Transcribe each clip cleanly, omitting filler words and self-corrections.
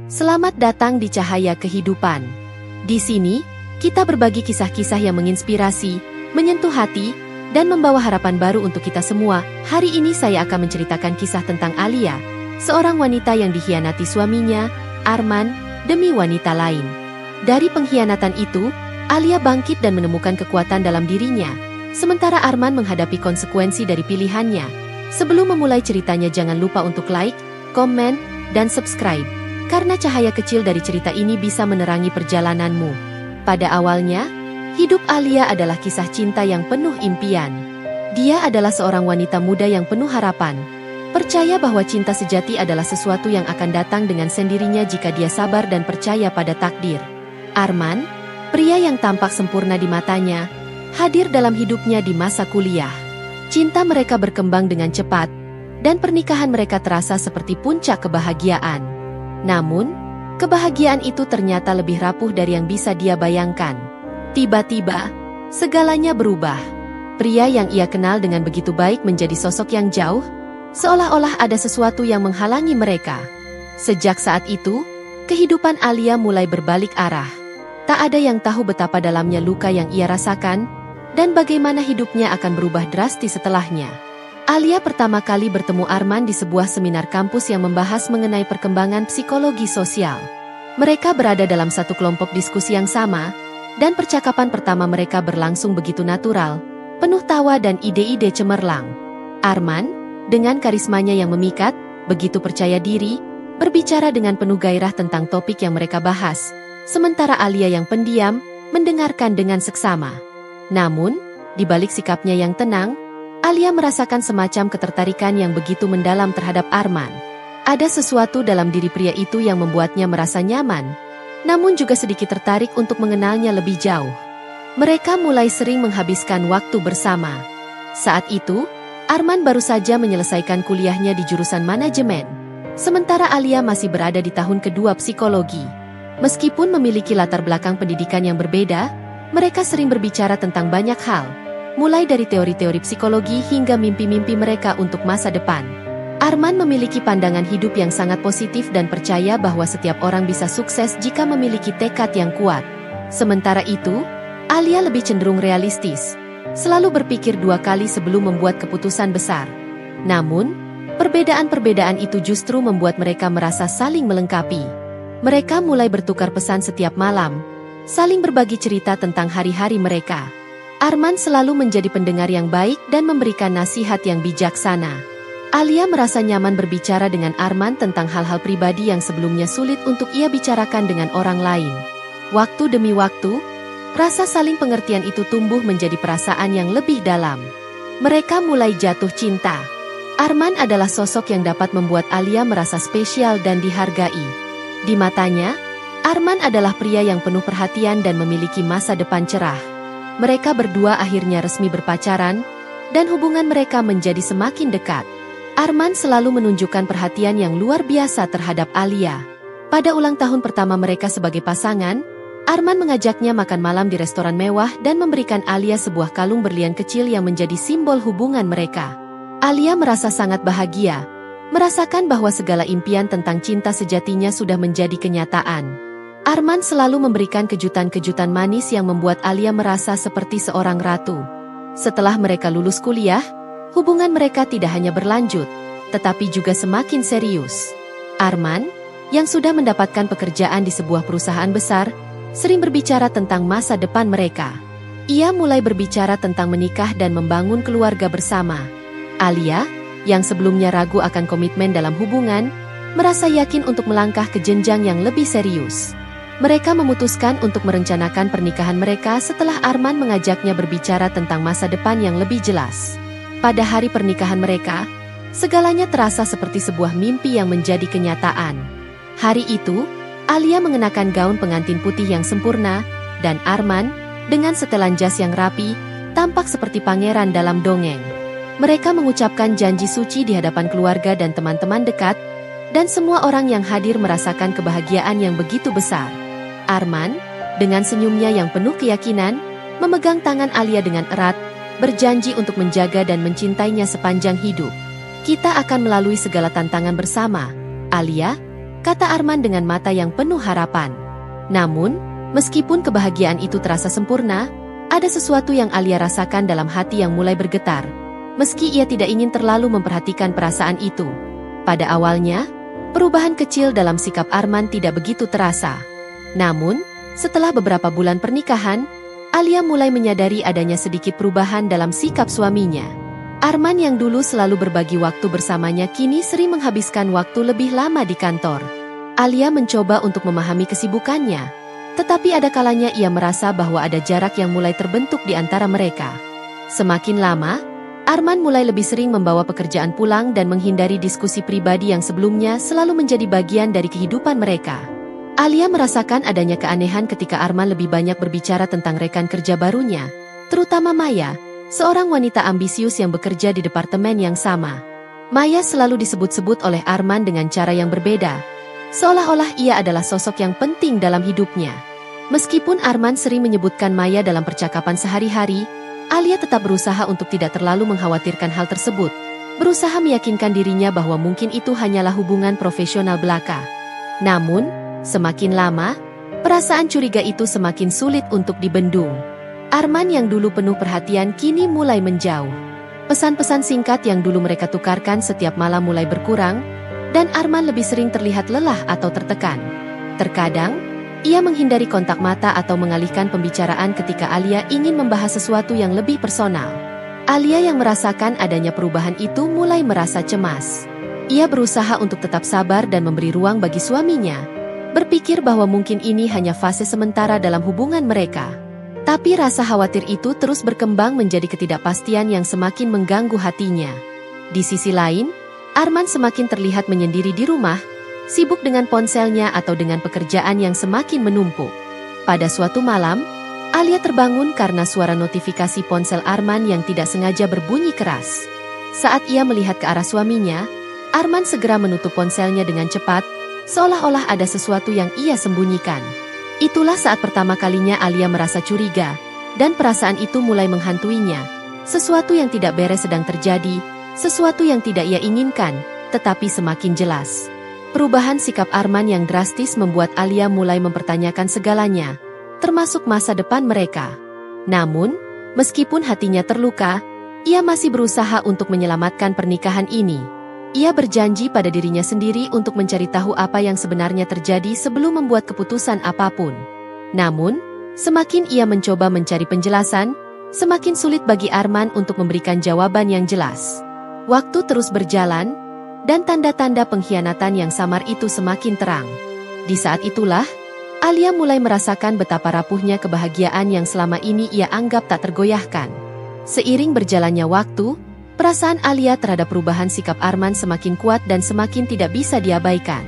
Selamat datang di Cahaya Kehidupan. Di sini, kita berbagi kisah-kisah yang menginspirasi, menyentuh hati, dan membawa harapan baru untuk kita semua. Hari ini saya akan menceritakan kisah tentang Alia, seorang wanita yang dikhianati suaminya, Arman, demi wanita lain. Dari pengkhianatan itu, Alia bangkit dan menemukan kekuatan dalam dirinya, sementara Arman menghadapi konsekuensi dari pilihannya. Sebelum memulai ceritanya, jangan lupa untuk like, komen, dan subscribe, karena cahaya kecil dari cerita ini bisa menerangi perjalananmu. Pada awalnya, hidup Alia adalah kisah cinta yang penuh impian. Dia adalah seorang wanita muda yang penuh harapan, percaya bahwa cinta sejati adalah sesuatu yang akan datang dengan sendirinya jika dia sabar dan percaya pada takdir. Arman, pria yang tampak sempurna di matanya, hadir dalam hidupnya di masa kuliah. Cinta mereka berkembang dengan cepat, dan pernikahan mereka terasa seperti puncak kebahagiaan. Namun, kebahagiaan itu ternyata lebih rapuh dari yang bisa dia bayangkan. Tiba-tiba, segalanya berubah. Pria yang ia kenal dengan begitu baik menjadi sosok yang jauh, seolah-olah ada sesuatu yang menghalangi mereka. Sejak saat itu, kehidupan Alia mulai berbalik arah. Tak ada yang tahu betapa dalamnya luka yang ia rasakan, dan bagaimana hidupnya akan berubah drastis setelahnya. Alia pertama kali bertemu Arman di sebuah seminar kampus yang membahas mengenai perkembangan psikologi sosial. Mereka berada dalam satu kelompok diskusi yang sama, dan percakapan pertama mereka berlangsung begitu natural, penuh tawa dan ide-ide cemerlang. Arman, dengan karismanya yang memikat, begitu percaya diri, berbicara dengan penuh gairah tentang topik yang mereka bahas, sementara Alia yang pendiam, mendengarkan dengan seksama. Namun, di balik sikapnya yang tenang, Alia merasakan semacam ketertarikan yang begitu mendalam terhadap Arman. Ada sesuatu dalam diri pria itu yang membuatnya merasa nyaman, namun juga sedikit tertarik untuk mengenalnya lebih jauh. Mereka mulai sering menghabiskan waktu bersama. Saat itu, Arman baru saja menyelesaikan kuliahnya di jurusan manajemen, sementara Alia masih berada di tahun kedua psikologi. Meskipun memiliki latar belakang pendidikan yang berbeda, mereka sering berbicara tentang banyak hal, mulai dari teori-teori psikologi hingga mimpi-mimpi mereka untuk masa depan. Arman memiliki pandangan hidup yang sangat positif dan percaya bahwa setiap orang bisa sukses jika memiliki tekad yang kuat. Sementara itu, Alia lebih cenderung realistis, selalu berpikir dua kali sebelum membuat keputusan besar. Namun, perbedaan-perbedaan itu justru membuat mereka merasa saling melengkapi. Mereka mulai bertukar pesan setiap malam, saling berbagi cerita tentang hari-hari mereka. Arman selalu menjadi pendengar yang baik dan memberikan nasihat yang bijaksana. Alia merasa nyaman berbicara dengan Arman tentang hal-hal pribadi yang sebelumnya sulit untuk ia bicarakan dengan orang lain. Waktu demi waktu, rasa saling pengertian itu tumbuh menjadi perasaan yang lebih dalam. Mereka mulai jatuh cinta. Arman adalah sosok yang dapat membuat Alia merasa spesial dan dihargai. Di matanya, Arman adalah pria yang penuh perhatian dan memiliki masa depan cerah. Mereka berdua akhirnya resmi berpacaran, dan hubungan mereka menjadi semakin dekat. Arman selalu menunjukkan perhatian yang luar biasa terhadap Alia. Pada ulang tahun pertama mereka sebagai pasangan, Arman mengajaknya makan malam di restoran mewah dan memberikan Alia sebuah kalung berlian kecil yang menjadi simbol hubungan mereka. Alia merasa sangat bahagia, merasakan bahwa segala impian tentang cinta sejatinya sudah menjadi kenyataan. Arman selalu memberikan kejutan-kejutan manis yang membuat Alia merasa seperti seorang ratu. Setelah mereka lulus kuliah, hubungan mereka tidak hanya berlanjut, tetapi juga semakin serius. Arman, yang sudah mendapatkan pekerjaan di sebuah perusahaan besar, sering berbicara tentang masa depan mereka. Ia mulai berbicara tentang menikah dan membangun keluarga bersama. Alia, yang sebelumnya ragu akan komitmen dalam hubungan, merasa yakin untuk melangkah ke jenjang yang lebih serius. Mereka memutuskan untuk merencanakan pernikahan mereka setelah Arman mengajaknya berbicara tentang masa depan yang lebih jelas. Pada hari pernikahan mereka, segalanya terasa seperti sebuah mimpi yang menjadi kenyataan. Hari itu, Alia mengenakan gaun pengantin putih yang sempurna, dan Arman, dengan setelan jas yang rapi, tampak seperti pangeran dalam dongeng. Mereka mengucapkan janji suci di hadapan keluarga dan teman-teman dekat, dan semua orang yang hadir merasakan kebahagiaan yang begitu besar. Arman, dengan senyumnya yang penuh keyakinan, memegang tangan Alia dengan erat, berjanji untuk menjaga dan mencintainya sepanjang hidup. Kita akan melalui segala tantangan bersama, Alia, kata Arman dengan mata yang penuh harapan. Namun, meskipun kebahagiaan itu terasa sempurna, ada sesuatu yang Alia rasakan dalam hati yang mulai bergetar. Meski ia tidak ingin terlalu memperhatikan perasaan itu. Pada awalnya, perubahan kecil dalam sikap Arman tidak begitu terasa. Namun, setelah beberapa bulan pernikahan, Alia mulai menyadari adanya sedikit perubahan dalam sikap suaminya. Arman yang dulu selalu berbagi waktu bersamanya kini sering menghabiskan waktu lebih lama di kantor. Alia mencoba untuk memahami kesibukannya, tetapi ada kalanya ia merasa bahwa ada jarak yang mulai terbentuk di antara mereka. Semakin lama, Arman mulai lebih sering membawa pekerjaan pulang dan menghindari diskusi pribadi yang sebelumnya selalu menjadi bagian dari kehidupan mereka. Alia merasakan adanya keanehan ketika Arman lebih banyak berbicara tentang rekan kerja barunya, terutama Maya, seorang wanita ambisius yang bekerja di departemen yang sama. Maya selalu disebut-sebut oleh Arman dengan cara yang berbeda, seolah-olah ia adalah sosok yang penting dalam hidupnya. Meskipun Arman sering menyebutkan Maya dalam percakapan sehari-hari, Alia tetap berusaha untuk tidak terlalu mengkhawatirkan hal tersebut, berusaha meyakinkan dirinya bahwa mungkin itu hanyalah hubungan profesional belaka. Namun, semakin lama, perasaan curiga itu semakin sulit untuk dibendung. Arman yang dulu penuh perhatian kini mulai menjauh. Pesan-pesan singkat yang dulu mereka tukarkan setiap malam mulai berkurang, dan Arman lebih sering terlihat lelah atau tertekan. Terkadang, ia menghindari kontak mata atau mengalihkan pembicaraan ketika Alia ingin membahas sesuatu yang lebih personal. Alia yang merasakan adanya perubahan itu mulai merasa cemas. Ia berusaha untuk tetap sabar dan memberi ruang bagi suaminya, berpikir bahwa mungkin ini hanya fase sementara dalam hubungan mereka. Tapi rasa khawatir itu terus berkembang menjadi ketidakpastian yang semakin mengganggu hatinya. Di sisi lain, Arman semakin terlihat menyendiri di rumah, sibuk dengan ponselnya atau dengan pekerjaan yang semakin menumpuk. Pada suatu malam, Alia terbangun karena suara notifikasi ponsel Arman yang tidak sengaja berbunyi keras. Saat ia melihat ke arah suaminya, Arman segera menutup ponselnya dengan cepat, seolah-olah ada sesuatu yang ia sembunyikan. Itulah saat pertama kalinya Alia merasa curiga, dan perasaan itu mulai menghantuinya. Sesuatu yang tidak beres sedang terjadi, sesuatu yang tidak ia inginkan, tetapi semakin jelas. Perubahan sikap Arman yang drastis membuat Alia mulai mempertanyakan segalanya, termasuk masa depan mereka. Namun, meskipun hatinya terluka, ia masih berusaha untuk menyelamatkan pernikahan ini. Ia berjanji pada dirinya sendiri untuk mencari tahu apa yang sebenarnya terjadi sebelum membuat keputusan apapun. Namun, semakin ia mencoba mencari penjelasan, semakin sulit bagi Arman untuk memberikan jawaban yang jelas. Waktu terus berjalan, dan tanda-tanda pengkhianatan yang samar itu semakin terang. Di saat itulah, Alia mulai merasakan betapa rapuhnya kebahagiaan yang selama ini ia anggap tak tergoyahkan. Seiring berjalannya waktu, perasaan Alia terhadap perubahan sikap Arman semakin kuat dan semakin tidak bisa diabaikan.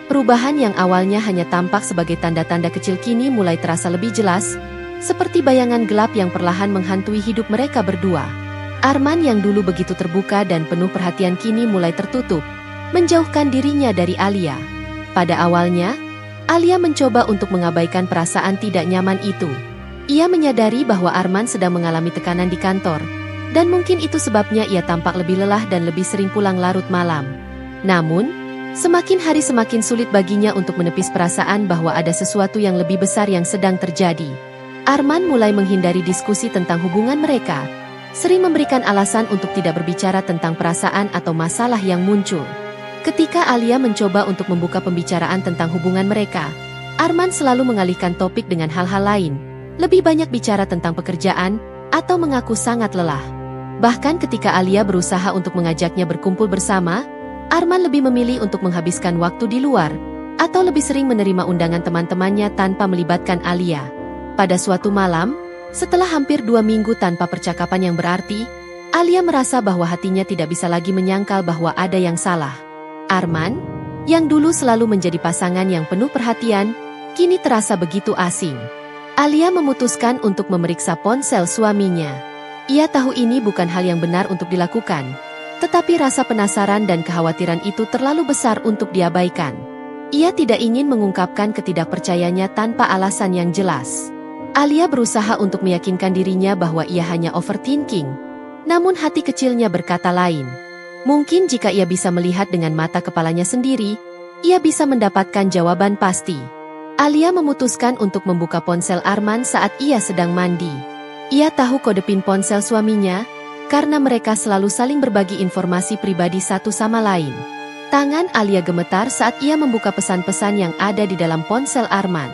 Perubahan yang awalnya hanya tampak sebagai tanda-tanda kecil kini mulai terasa lebih jelas, seperti bayangan gelap yang perlahan menghantui hidup mereka berdua. Arman yang dulu begitu terbuka dan penuh perhatian kini mulai tertutup, menjauhkan dirinya dari Alia. Pada awalnya, Alia mencoba untuk mengabaikan perasaan tidak nyaman itu. Ia menyadari bahwa Arman sedang mengalami tekanan di kantor, dan mungkin itu sebabnya ia tampak lebih lelah dan lebih sering pulang larut malam. Namun, semakin hari semakin sulit baginya untuk menepis perasaan bahwa ada sesuatu yang lebih besar yang sedang terjadi. Arman mulai menghindari diskusi tentang hubungan mereka, sering memberikan alasan untuk tidak berbicara tentang perasaan atau masalah yang muncul. Ketika Alia mencoba untuk membuka pembicaraan tentang hubungan mereka, Arman selalu mengalihkan topik dengan hal-hal lain, lebih banyak bicara tentang pekerjaan, atau mengaku sangat lelah. Bahkan ketika Alia berusaha untuk mengajaknya berkumpul bersama, Arman lebih memilih untuk menghabiskan waktu di luar, atau lebih sering menerima undangan teman-temannya tanpa melibatkan Alia. Pada suatu malam, setelah hampir 2 minggu tanpa percakapan yang berarti, Alia merasa bahwa hatinya tidak bisa lagi menyangkal bahwa ada yang salah. Arman, yang dulu selalu menjadi pasangan yang penuh perhatian, kini terasa begitu asing. Alia memutuskan untuk memeriksa ponsel suaminya. Ia tahu ini bukan hal yang benar untuk dilakukan, tetapi rasa penasaran dan kekhawatiran itu terlalu besar untuk diabaikan. Ia tidak ingin mengungkapkan ketidakpercayanya tanpa alasan yang jelas. Alia berusaha untuk meyakinkan dirinya bahwa ia hanya overthinking. Namun hati kecilnya berkata lain. Mungkin jika ia bisa melihat dengan mata kepalanya sendiri, ia bisa mendapatkan jawaban pasti. Alia memutuskan untuk membuka ponsel Arman saat ia sedang mandi. Ia tahu kode PIN ponsel suaminya, karena mereka selalu saling berbagi informasi pribadi satu sama lain. Tangan Alia gemetar saat ia membuka pesan-pesan yang ada di dalam ponsel Arman.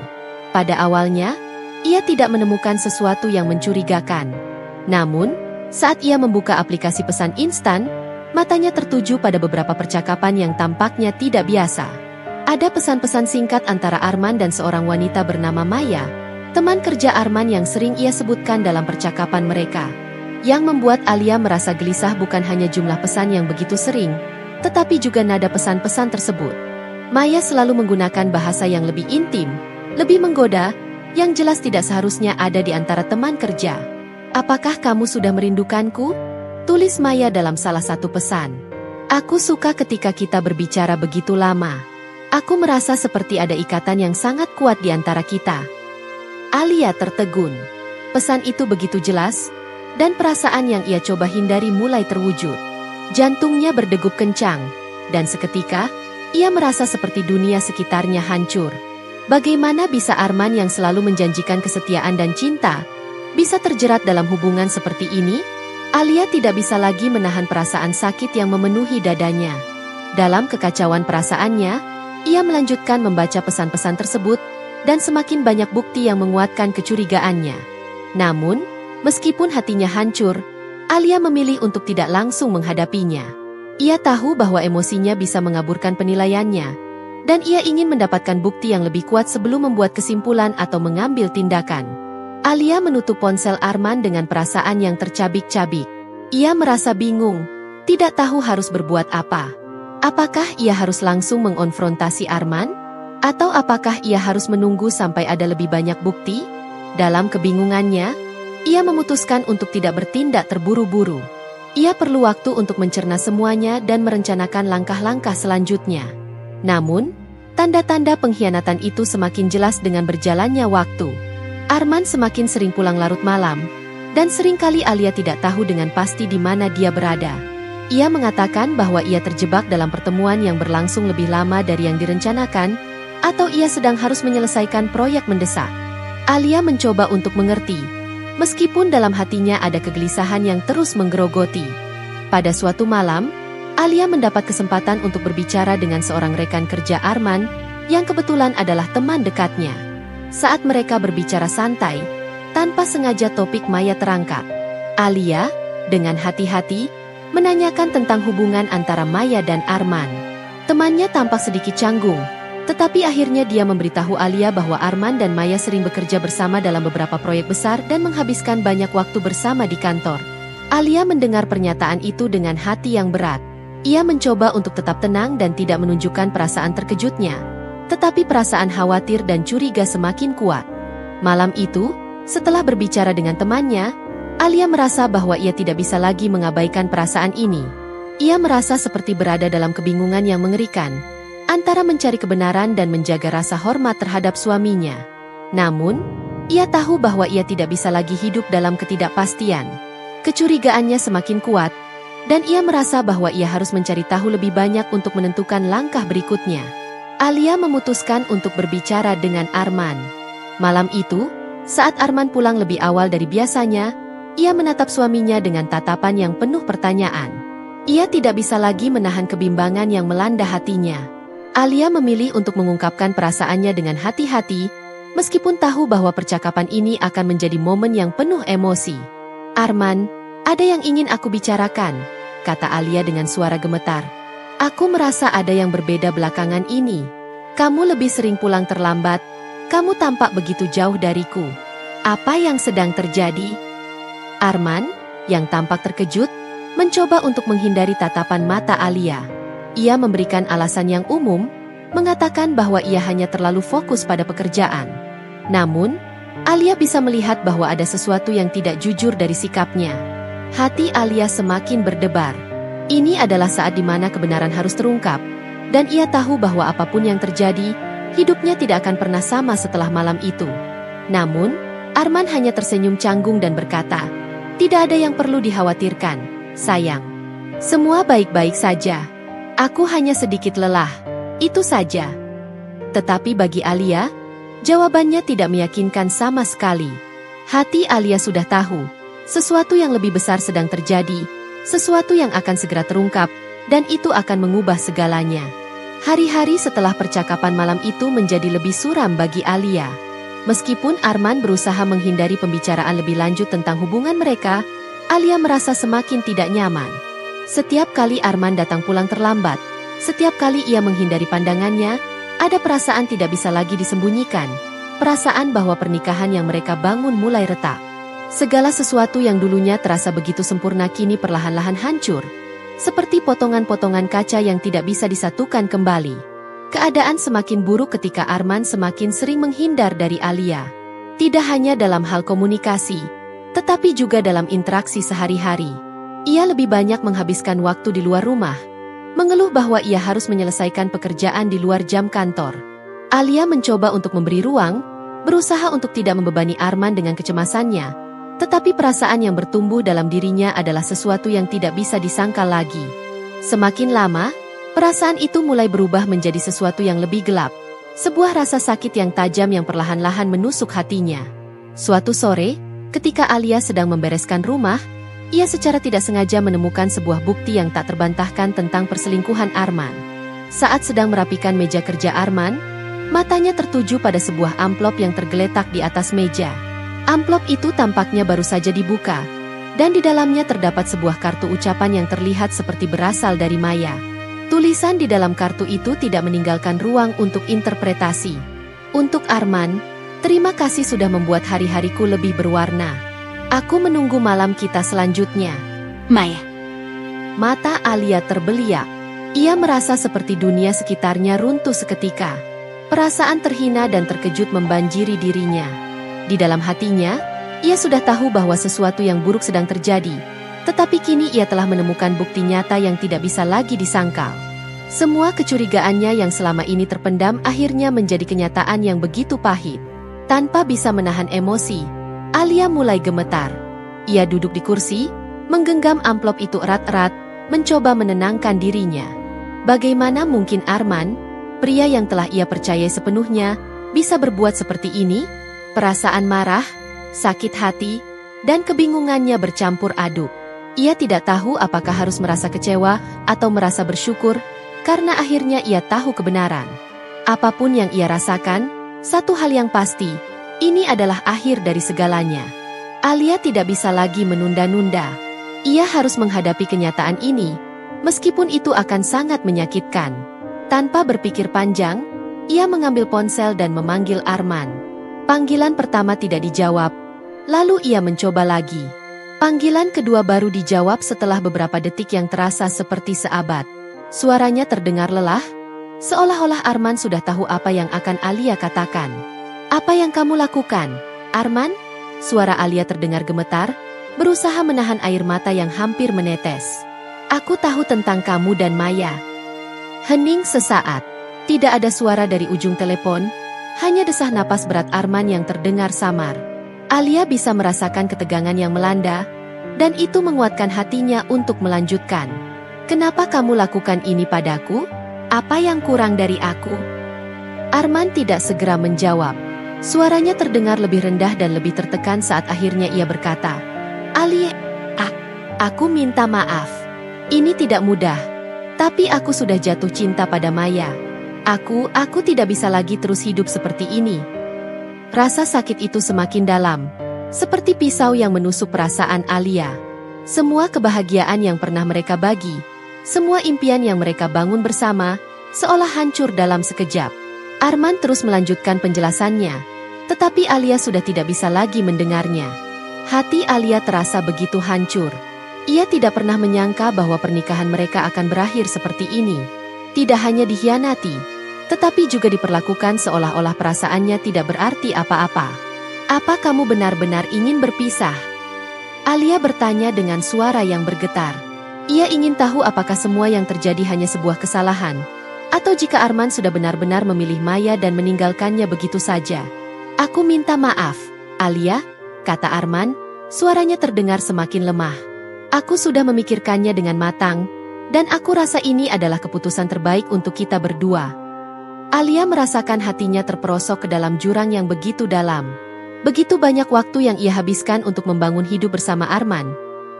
Pada awalnya, ia tidak menemukan sesuatu yang mencurigakan. Namun, saat ia membuka aplikasi pesan instan, matanya tertuju pada beberapa percakapan yang tampaknya tidak biasa. Ada pesan-pesan singkat antara Arman dan seorang wanita bernama Maya, teman kerja Arman yang sering ia sebutkan dalam percakapan mereka. Yang membuat Alia merasa gelisah bukan hanya jumlah pesan yang begitu sering, tetapi juga nada pesan-pesan tersebut. Maya selalu menggunakan bahasa yang lebih intim, lebih menggoda, yang jelas tidak seharusnya ada di antara teman kerja. "Apakah kamu sudah merindukanku?" tulis Maya dalam salah satu pesan. "Aku suka ketika kita berbicara begitu lama. Aku merasa seperti ada ikatan yang sangat kuat di antara kita." Alia tertegun. Pesan itu begitu jelas, dan perasaan yang ia coba hindari mulai terwujud. Jantungnya berdegup kencang, dan seketika, ia merasa seperti dunia sekitarnya hancur. Bagaimana bisa Arman yang selalu menjanjikan kesetiaan dan cinta, bisa terjerat dalam hubungan seperti ini? Alia tidak bisa lagi menahan perasaan sakit yang memenuhi dadanya. Dalam kekacauan perasaannya, ia melanjutkan membaca pesan-pesan tersebut, dan semakin banyak bukti yang menguatkan kecurigaannya. Namun, meskipun hatinya hancur, Alia memilih untuk tidak langsung menghadapinya. Ia tahu bahwa emosinya bisa mengaburkan penilaiannya, dan ia ingin mendapatkan bukti yang lebih kuat sebelum membuat kesimpulan atau mengambil tindakan. Alia menutup ponsel Arman dengan perasaan yang tercabik-cabik. Ia merasa bingung, tidak tahu harus berbuat apa. Apakah ia harus langsung mengonfrontasi Arman? Atau apakah ia harus menunggu sampai ada lebih banyak bukti? Dalam kebingungannya, ia memutuskan untuk tidak bertindak terburu-buru. Ia perlu waktu untuk mencerna semuanya dan merencanakan langkah-langkah selanjutnya. Namun, tanda-tanda pengkhianatan itu semakin jelas dengan berjalannya waktu. Arman semakin sering pulang larut malam, dan seringkali Alia tidak tahu dengan pasti di mana dia berada. Ia mengatakan bahwa ia terjebak dalam pertemuan yang berlangsung lebih lama dari yang direncanakan, atau ia sedang harus menyelesaikan proyek mendesak. Alia mencoba untuk mengerti, meskipun dalam hatinya ada kegelisahan yang terus menggerogoti. Pada suatu malam, Alia mendapat kesempatan untuk berbicara dengan seorang rekan kerja Arman, yang kebetulan adalah teman dekatnya. Saat mereka berbicara santai, tanpa sengaja topik Maya terangkat. Alia, dengan hati-hati, menanyakan tentang hubungan antara Maya dan Arman. Temannya tampak sedikit canggung, tetapi akhirnya dia memberitahu Alia bahwa Arman dan Maya sering bekerja bersama dalam beberapa proyek besar dan menghabiskan banyak waktu bersama di kantor. Alia mendengar pernyataan itu dengan hati yang berat. Ia mencoba untuk tetap tenang dan tidak menunjukkan perasaan terkejutnya. Tetapi perasaan khawatir dan curiga semakin kuat. Malam itu, setelah berbicara dengan temannya, Alia merasa bahwa ia tidak bisa lagi mengabaikan perasaan ini. Ia merasa seperti berada dalam kebingungan yang mengerikan, antara mencari kebenaran dan menjaga rasa hormat terhadap suaminya. Namun, ia tahu bahwa ia tidak bisa lagi hidup dalam ketidakpastian. Kecurigaannya semakin kuat, dan ia merasa bahwa ia harus mencari tahu lebih banyak untuk menentukan langkah berikutnya. Alia memutuskan untuk berbicara dengan Arman. Malam itu, saat Arman pulang lebih awal dari biasanya, ia menatap suaminya dengan tatapan yang penuh pertanyaan. Ia tidak bisa lagi menahan kebimbangan yang melanda hatinya. Alia memilih untuk mengungkapkan perasaannya dengan hati-hati, meskipun tahu bahwa percakapan ini akan menjadi momen yang penuh emosi. "Arman, ada yang ingin aku bicarakan," kata Alia dengan suara gemetar. "Aku merasa ada yang berbeda belakangan ini. Kamu lebih sering pulang terlambat, kamu tampak begitu jauh dariku. Apa yang sedang terjadi?" Arman, yang tampak terkejut, mencoba untuk menghindari tatapan mata Alia. Ia memberikan alasan yang umum, mengatakan bahwa ia hanya terlalu fokus pada pekerjaan. Namun, Alia bisa melihat bahwa ada sesuatu yang tidak jujur dari sikapnya. Hati Alia semakin berdebar. Ini adalah saat di mana kebenaran harus terungkap, dan ia tahu bahwa apapun yang terjadi, hidupnya tidak akan pernah sama setelah malam itu. Namun, Arman hanya tersenyum canggung dan berkata, "Tidak ada yang perlu dikhawatirkan, sayang. Semua baik-baik saja. Aku hanya sedikit lelah." Itu saja. Tetapi bagi Alia, jawabannya tidak meyakinkan sama sekali. Hati Alia sudah tahu, sesuatu yang lebih besar sedang terjadi, sesuatu yang akan segera terungkap, dan itu akan mengubah segalanya. Hari-hari setelah percakapan malam itu menjadi lebih suram bagi Alia. Meskipun Arman berusaha menghindari pembicaraan lebih lanjut tentang hubungan mereka, Alia merasa semakin tidak nyaman. Setiap kali Arman datang pulang terlambat, setiap kali ia menghindari pandangannya, ada perasaan tidak bisa lagi disembunyikan. Perasaan bahwa pernikahan yang mereka bangun mulai retak. Segala sesuatu yang dulunya terasa begitu sempurna kini perlahan-lahan hancur. Seperti potongan-potongan kaca yang tidak bisa disatukan kembali. Keadaan semakin buruk ketika Arman semakin sering menghindar dari Alia. Tidak hanya dalam hal komunikasi, tetapi juga dalam interaksi sehari-hari. Ia lebih banyak menghabiskan waktu di luar rumah, mengeluh bahwa ia harus menyelesaikan pekerjaan di luar jam kantor. Alia mencoba untuk memberi ruang, berusaha untuk tidak membebani Arman dengan kecemasannya. Tetapi perasaan yang bertumbuh dalam dirinya adalah sesuatu yang tidak bisa disangkal lagi. Semakin lama, perasaan itu mulai berubah menjadi sesuatu yang lebih gelap. Sebuah rasa sakit yang tajam yang perlahan-lahan menusuk hatinya. Suatu sore, ketika Alia sedang membereskan rumah, ia secara tidak sengaja menemukan sebuah bukti yang tak terbantahkan tentang perselingkuhan Arman. Saat sedang merapikan meja kerja Arman, matanya tertuju pada sebuah amplop yang tergeletak di atas meja. Amplop itu tampaknya baru saja dibuka, dan di dalamnya terdapat sebuah kartu ucapan yang terlihat seperti berasal dari Maya. Tulisan di dalam kartu itu tidak meninggalkan ruang untuk interpretasi. Untuk Arman, terima kasih sudah membuat hari-hariku lebih berwarna. Aku menunggu malam kita selanjutnya. Maya. Mata Alia terbeliak. Ia merasa seperti dunia sekitarnya runtuh seketika. Perasaan terhina dan terkejut membanjiri dirinya. Di dalam hatinya, ia sudah tahu bahwa sesuatu yang buruk sedang terjadi. Tetapi kini ia telah menemukan bukti nyata yang tidak bisa lagi disangkal. Semua kecurigaannya yang selama ini terpendam akhirnya menjadi kenyataan yang begitu pahit. Tanpa bisa menahan emosi, Alia mulai gemetar. Ia duduk di kursi, menggenggam amplop itu erat-erat, mencoba menenangkan dirinya. Bagaimana mungkin Arman, pria yang telah ia percayai sepenuhnya, bisa berbuat seperti ini? Perasaan marah, sakit hati, dan kebingungannya bercampur aduk. Ia tidak tahu apakah harus merasa kecewa atau merasa bersyukur, karena akhirnya ia tahu kebenaran. Apapun yang ia rasakan, satu hal yang pasti, ini adalah akhir dari segalanya. Alia tidak bisa lagi menunda-nunda. Ia harus menghadapi kenyataan ini, meskipun itu akan sangat menyakitkan. Tanpa berpikir panjang, ia mengambil ponsel dan memanggil Arman. Panggilan pertama tidak dijawab, lalu ia mencoba lagi. Panggilan kedua baru dijawab setelah beberapa detik yang terasa seperti seabad. Suaranya terdengar lelah, seolah-olah Arman sudah tahu apa yang akan Alia katakan. Apa yang kamu lakukan, Arman? Suara Alia terdengar gemetar, berusaha menahan air mata yang hampir menetes. Aku tahu tentang kamu dan Maya. Hening sesaat. Tidak ada suara dari ujung telepon, hanya desah napas berat Arman yang terdengar samar. Alia bisa merasakan ketegangan yang melanda, dan itu menguatkan hatinya untuk melanjutkan. Kenapa kamu lakukan ini padaku? Apa yang kurang dari aku? Arman tidak segera menjawab. Suaranya terdengar lebih rendah dan lebih tertekan saat akhirnya ia berkata, Alia, aku minta maaf. Ini tidak mudah, tapi aku sudah jatuh cinta pada Maya. Aku tidak bisa lagi terus hidup seperti ini. Rasa sakit itu semakin dalam, seperti pisau yang menusuk perasaan Alia. Semua kebahagiaan yang pernah mereka bagi, semua impian yang mereka bangun bersama, seolah hancur dalam sekejap. Arman terus melanjutkan penjelasannya, tetapi Alia sudah tidak bisa lagi mendengarnya. Hati Alia terasa begitu hancur. Ia tidak pernah menyangka bahwa pernikahan mereka akan berakhir seperti ini. Tidak hanya dikhianati, tetapi juga diperlakukan seolah-olah perasaannya tidak berarti apa-apa. Apa kamu benar-benar ingin berpisah? Alia bertanya dengan suara yang bergetar. Ia ingin tahu apakah semua yang terjadi hanya sebuah kesalahan, atau jika Arman sudah benar-benar memilih Maya dan meninggalkannya begitu saja. Aku minta maaf, Alia, kata Arman, suaranya terdengar semakin lemah. Aku sudah memikirkannya dengan matang, dan aku rasa ini adalah keputusan terbaik untuk kita berdua. Alia merasakan hatinya terperosok ke dalam jurang yang begitu dalam. Begitu banyak waktu yang ia habiskan untuk membangun hidup bersama Arman.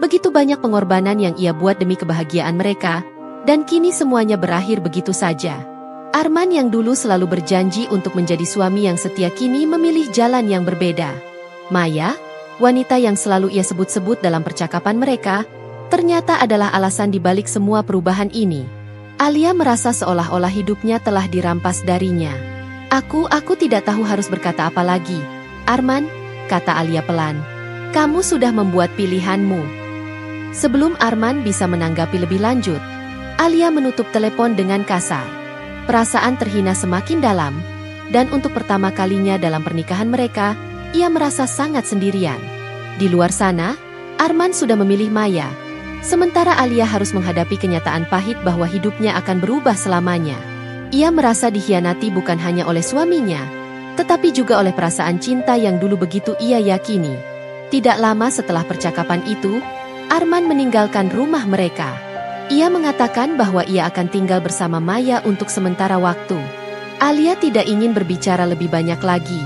Begitu banyak pengorbanan yang ia buat demi kebahagiaan mereka. Dan kini semuanya berakhir begitu saja. Arman yang dulu selalu berjanji untuk menjadi suami yang setia kini memilih jalan yang berbeda. Maya, wanita yang selalu ia sebut-sebut dalam percakapan mereka, ternyata adalah alasan dibalik semua perubahan ini. Alia merasa seolah-olah hidupnya telah dirampas darinya. Aku tidak tahu harus berkata apa lagi. Arman, kata Alia pelan. Kamu sudah membuat pilihanmu. Sebelum Arman bisa menanggapi lebih lanjut, Alia menutup telepon dengan kasar. Perasaan terhina semakin dalam, dan untuk pertama kalinya dalam pernikahan mereka, ia merasa sangat sendirian. Di luar sana, Arman sudah memilih Maya. Sementara Alia harus menghadapi kenyataan pahit bahwa hidupnya akan berubah selamanya. Ia merasa dikhianati bukan hanya oleh suaminya, tetapi juga oleh perasaan cinta yang dulu begitu ia yakini. Tidak lama setelah percakapan itu, Arman meninggalkan rumah mereka. Ia mengatakan bahwa ia akan tinggal bersama Maya untuk sementara waktu. Alia tidak ingin berbicara lebih banyak lagi.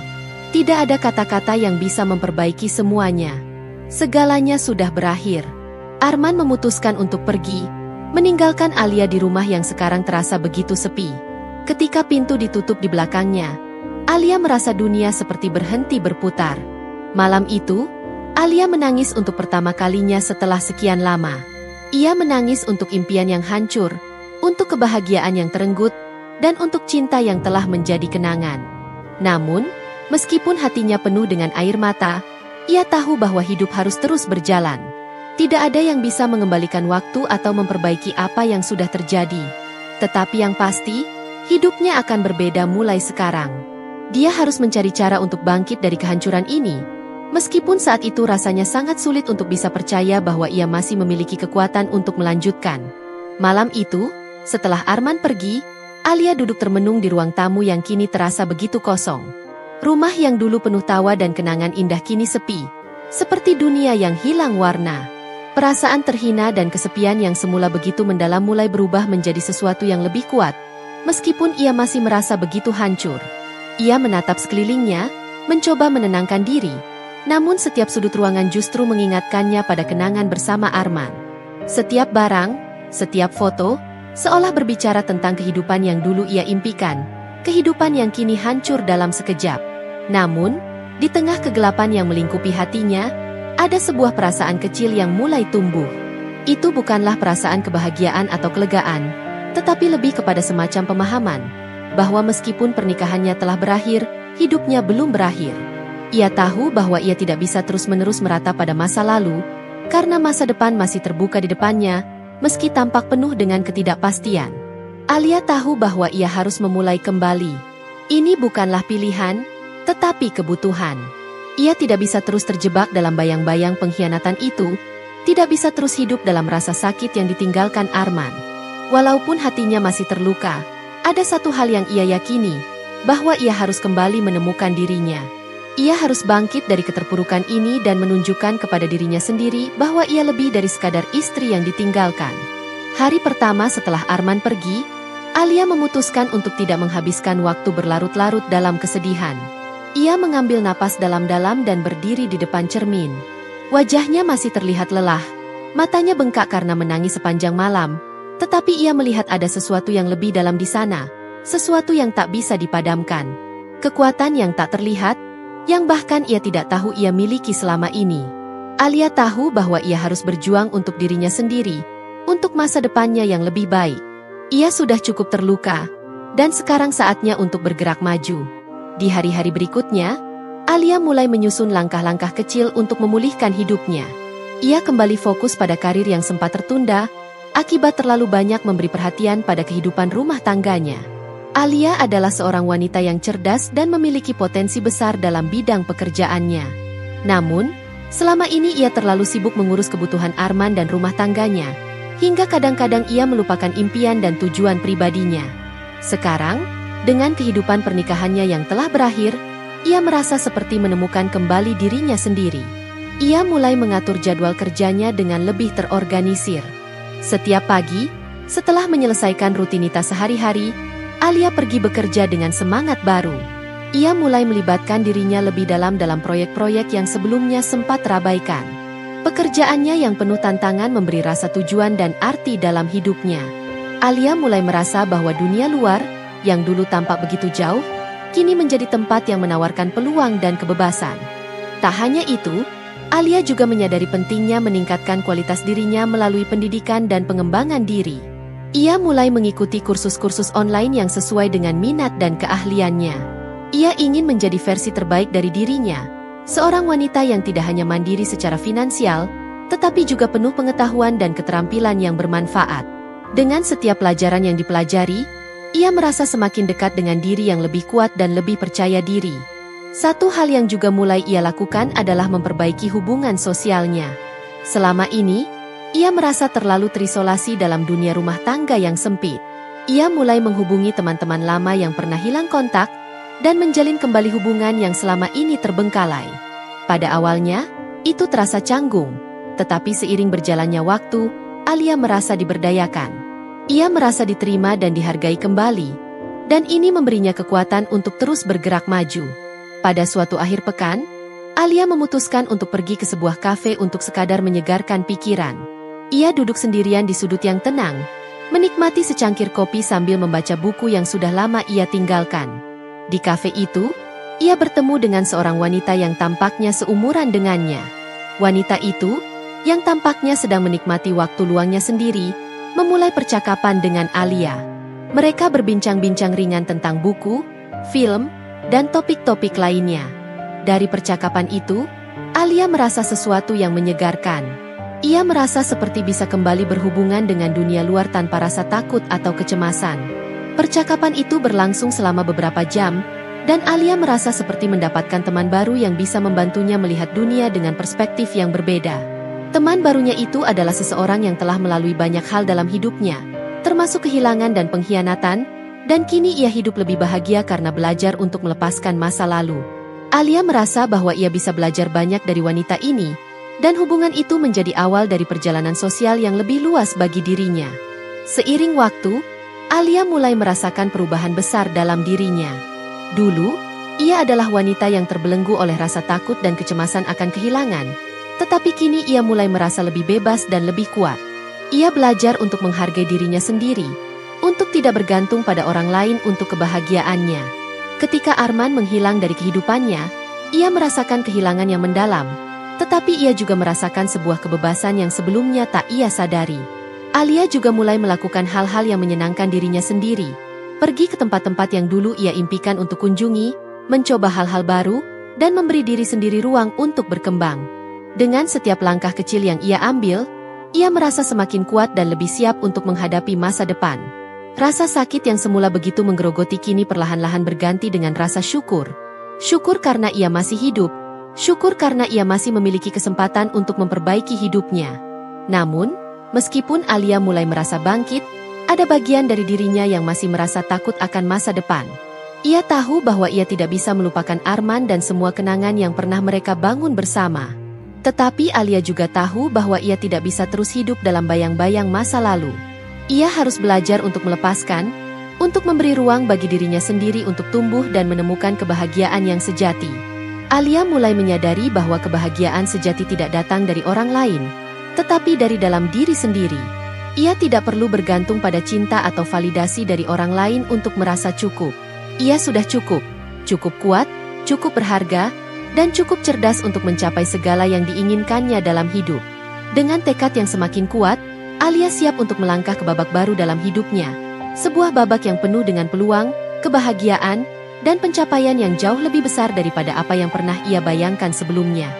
Tidak ada kata-kata yang bisa memperbaiki semuanya. Segalanya sudah berakhir. Arman memutuskan untuk pergi, meninggalkan Alia di rumah yang sekarang terasa begitu sepi. Ketika pintu ditutup di belakangnya, Alia merasa dunia seperti berhenti berputar. Malam itu, Alia menangis untuk pertama kalinya setelah sekian lama. Ia menangis untuk impian yang hancur, untuk kebahagiaan yang terenggut, dan untuk cinta yang telah menjadi kenangan. Namun, meskipun hatinya penuh dengan air mata, ia tahu bahwa hidup harus terus berjalan. Tidak ada yang bisa mengembalikan waktu atau memperbaiki apa yang sudah terjadi. Tetapi yang pasti, hidupnya akan berbeda mulai sekarang. Dia harus mencari cara untuk bangkit dari kehancuran ini. Meskipun saat itu rasanya sangat sulit untuk bisa percaya bahwa ia masih memiliki kekuatan untuk melanjutkan. Malam itu, setelah Arman pergi, Alia duduk termenung di ruang tamu yang kini terasa begitu kosong. Rumah yang dulu penuh tawa dan kenangan indah kini sepi, seperti dunia yang hilang warna. Perasaan terhina dan kesepian yang semula begitu mendalam mulai berubah menjadi sesuatu yang lebih kuat, meskipun ia masih merasa begitu hancur. Ia menatap sekelilingnya, mencoba menenangkan diri, namun setiap sudut ruangan justru mengingatkannya pada kenangan bersama Arman. Setiap barang, setiap foto, seolah berbicara tentang kehidupan yang dulu ia impikan, kehidupan yang kini hancur dalam sekejap. Namun, di tengah kegelapan yang melingkupi hatinya, ada sebuah perasaan kecil yang mulai tumbuh. Itu bukanlah perasaan kebahagiaan atau kelegaan, tetapi lebih kepada semacam pemahaman, bahwa meskipun pernikahannya telah berakhir, hidupnya belum berakhir. Ia tahu bahwa ia tidak bisa terus-menerus meratap pada masa lalu, karena masa depan masih terbuka di depannya, meski tampak penuh dengan ketidakpastian. Alia tahu bahwa ia harus memulai kembali. Ini bukanlah pilihan, tetapi kebutuhan. Ia tidak bisa terus terjebak dalam bayang-bayang pengkhianatan itu, tidak bisa terus hidup dalam rasa sakit yang ditinggalkan Arman. Walaupun hatinya masih terluka, ada satu hal yang ia yakini, bahwa ia harus kembali menemukan dirinya. Ia harus bangkit dari keterpurukan ini dan menunjukkan kepada dirinya sendiri bahwa ia lebih dari sekadar istri yang ditinggalkan. Hari pertama setelah Arman pergi, Alia memutuskan untuk tidak menghabiskan waktu berlarut-larut dalam kesedihan. Ia mengambil napas dalam-dalam dan berdiri di depan cermin. Wajahnya masih terlihat lelah, matanya bengkak karena menangis sepanjang malam, tetapi ia melihat ada sesuatu yang lebih dalam di sana, sesuatu yang tak bisa dipadamkan. Kekuatan yang tak terlihat, yang bahkan ia tidak tahu ia miliki selama ini. Alia tahu bahwa ia harus berjuang untuk dirinya sendiri, untuk masa depannya yang lebih baik. Ia sudah cukup terluka, dan sekarang saatnya untuk bergerak maju. Di hari-hari berikutnya, Alia mulai menyusun langkah-langkah kecil untuk memulihkan hidupnya. Ia kembali fokus pada karir yang sempat tertunda, akibat terlalu banyak memberi perhatian pada kehidupan rumah tangganya. Alia adalah seorang wanita yang cerdas dan memiliki potensi besar dalam bidang pekerjaannya. Namun, selama ini ia terlalu sibuk mengurus kebutuhan Arman dan rumah tangganya, hingga kadang-kadang ia melupakan impian dan tujuan pribadinya. Sekarang, dengan kehidupan pernikahannya yang telah berakhir, ia merasa seperti menemukan kembali dirinya sendiri. Ia mulai mengatur jadwal kerjanya dengan lebih terorganisir. Setiap pagi, setelah menyelesaikan rutinitas sehari-hari, Alia pergi bekerja dengan semangat baru. Ia mulai melibatkan dirinya lebih dalam proyek-proyek yang sebelumnya sempat terabaikan. Pekerjaannya yang penuh tantangan memberi rasa tujuan dan arti dalam hidupnya. Alia mulai merasa bahwa dunia luar, yang dulu tampak begitu jauh, kini menjadi tempat yang menawarkan peluang dan kebebasan. Tak hanya itu, Alia juga menyadari pentingnya meningkatkan kualitas dirinya melalui pendidikan dan pengembangan diri. Ia mulai mengikuti kursus-kursus online yang sesuai dengan minat dan keahliannya. Ia ingin menjadi versi terbaik dari dirinya, seorang wanita yang tidak hanya mandiri secara finansial, tetapi juga penuh pengetahuan dan keterampilan yang bermanfaat. Dengan setiap pelajaran yang dipelajari, ia merasa semakin dekat dengan diri yang lebih kuat dan lebih percaya diri. Satu hal yang juga mulai ia lakukan adalah memperbaiki hubungan sosialnya. Selama ini, ia merasa terlalu terisolasi dalam dunia rumah tangga yang sempit. Ia mulai menghubungi teman-teman lama yang pernah hilang kontak, dan menjalin kembali hubungan yang selama ini terbengkalai. Pada awalnya, itu terasa canggung, tetapi seiring berjalannya waktu, Alia merasa diberdayakan. Ia merasa diterima dan dihargai kembali, dan ini memberinya kekuatan untuk terus bergerak maju. Pada suatu akhir pekan, Alia memutuskan untuk pergi ke sebuah kafe untuk sekadar menyegarkan pikiran. Ia duduk sendirian di sudut yang tenang, menikmati secangkir kopi sambil membaca buku yang sudah lama ia tinggalkan. Di kafe itu, ia bertemu dengan seorang wanita yang tampaknya seumuran dengannya. Wanita itu, yang tampaknya sedang menikmati waktu luangnya sendiri, memulai percakapan dengan Alia. Mereka berbincang-bincang ringan tentang buku, film, dan topik-topik lainnya. Dari percakapan itu, Alia merasa sesuatu yang menyegarkan. Ia merasa seperti bisa kembali berhubungan dengan dunia luar tanpa rasa takut atau kecemasan. Percakapan itu berlangsung selama beberapa jam, dan Alia merasa seperti mendapatkan teman baru yang bisa membantunya melihat dunia dengan perspektif yang berbeda. Teman barunya itu adalah seseorang yang telah melalui banyak hal dalam hidupnya, termasuk kehilangan dan pengkhianatan, dan kini ia hidup lebih bahagia karena belajar untuk melepaskan masa lalu. Alia merasa bahwa ia bisa belajar banyak dari wanita ini, dan hubungan itu menjadi awal dari perjalanan sosial yang lebih luas bagi dirinya. Seiring waktu, Alia mulai merasakan perubahan besar dalam dirinya. Dulu, ia adalah wanita yang terbelenggu oleh rasa takut dan kecemasan akan kehilangan, tetapi kini ia mulai merasa lebih bebas dan lebih kuat. Ia belajar untuk menghargai dirinya sendiri, untuk tidak bergantung pada orang lain untuk kebahagiaannya. Ketika Arman menghilang dari kehidupannya, ia merasakan kehilangan yang mendalam, tetapi ia juga merasakan sebuah kebebasan yang sebelumnya tak ia sadari. Alia juga mulai melakukan hal-hal yang menyenangkan dirinya sendiri. Pergi ke tempat-tempat yang dulu ia impikan untuk kunjungi, mencoba hal-hal baru, dan memberi diri sendiri ruang untuk berkembang. Dengan setiap langkah kecil yang ia ambil, ia merasa semakin kuat dan lebih siap untuk menghadapi masa depan. Rasa sakit yang semula begitu menggerogoti kini perlahan-lahan berganti dengan rasa syukur. Syukur karena ia masih hidup. Syukur karena ia masih memiliki kesempatan untuk memperbaiki hidupnya. Namun, meskipun Alia mulai merasa bangkit, ada bagian dari dirinya yang masih merasa takut akan masa depan. Ia tahu bahwa ia tidak bisa melupakan Arman dan semua kenangan yang pernah mereka bangun bersama. Tetapi Alia juga tahu bahwa ia tidak bisa terus hidup dalam bayang-bayang masa lalu. Ia harus belajar untuk melepaskan, untuk memberi ruang bagi dirinya sendiri untuk tumbuh dan menemukan kebahagiaan yang sejati. Alia mulai menyadari bahwa kebahagiaan sejati tidak datang dari orang lain, tetapi dari dalam diri sendiri. Ia tidak perlu bergantung pada cinta atau validasi dari orang lain untuk merasa cukup. Ia sudah cukup, cukup kuat, cukup berharga, dan cukup cerdas untuk mencapai segala yang diinginkannya dalam hidup. Dengan tekad yang semakin kuat, Alia siap untuk melangkah ke babak baru dalam hidupnya. Sebuah babak yang penuh dengan peluang, kebahagiaan, dan pencapaian yang jauh lebih besar daripada apa yang pernah ia bayangkan sebelumnya.